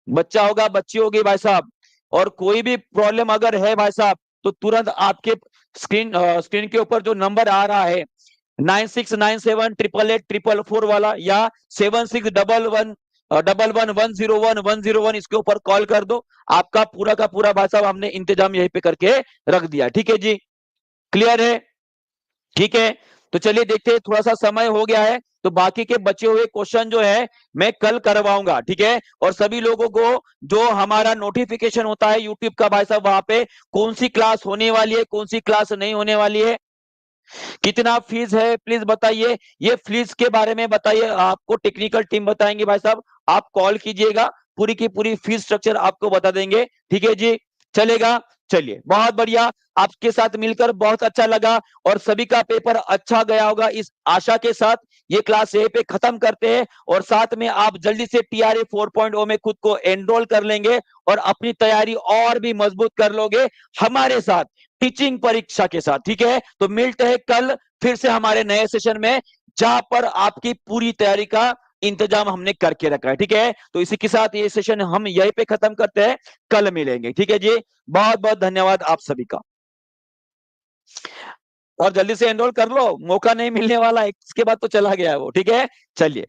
बच्चा होगा, बच्ची होगी भाई साहब, और कोई भी प्रॉब्लम अगर है भाई साहब, तो तुरंत आपके स्क्रीन के ऊपर जो नंबर आ रहा है, 9697 888 वाला, या 7611 101 101, इसके ऊपर कॉल कर दो। आपका पूरा का पूरा भाई साहब हमने इंतजाम यहीं पे करके रख दिया। ठीक है जी, क्लियर है? ठीक है, तो चलिए देखते हैं, थोड़ा सा समय हो गया है, तो बाकी के बचे हुए क्वेश्चन जो है मैं कल करवाऊंगा। ठीक है, और सभी लोगों को जो हमारा नोटिफिकेशन होता है यूट्यूब का भाई साहब, वहां पे कौन सी क्लास होने वाली है, कौन सी क्लास नहीं होने वाली है, कितना फीस है, प्लीज बताइए। ये फीस के बारे में बताइए, आपको टेक्निकल टीम बताएंगे भाई साहब, आप कॉल कीजिएगा, पूरी की पूरी फीस स्ट्रक्चर आपको बता देंगे। ठीक है जी, चलेगा? चलिए, बहुत बढ़िया, आपके साथ मिलकर बहुत अच्छा लगा, और सभी का पेपर अच्छा गया होगा इस आशा के साथ ये क्लास यहीं पे खत्म करते हैं। और साथ में आप जल्दी से टीआरए 4.0 में खुद को एनरोल कर लेंगे, और अपनी तैयारी और भी मजबूत कर लोगे हमारे साथ, टीचिंग परीक्षा के साथ। ठीक है, तो मिलते हैं कल फिर से हमारे नए सेशन में, जहां पर आपकी पूरी तैयारी का इंतजाम हमने करके रखा है। ठीक है, तो इसी के साथ ये सेशन हम यहीं पे खत्म करते हैं, कल मिलेंगे। ठीक है जी, बहुत बहुत धन्यवाद आप सभी का। और जल्दी से एनरोल कर लो, मौका नहीं मिलने वाला है, इसके बाद तो चला गया है वो। ठीक है, चलिए।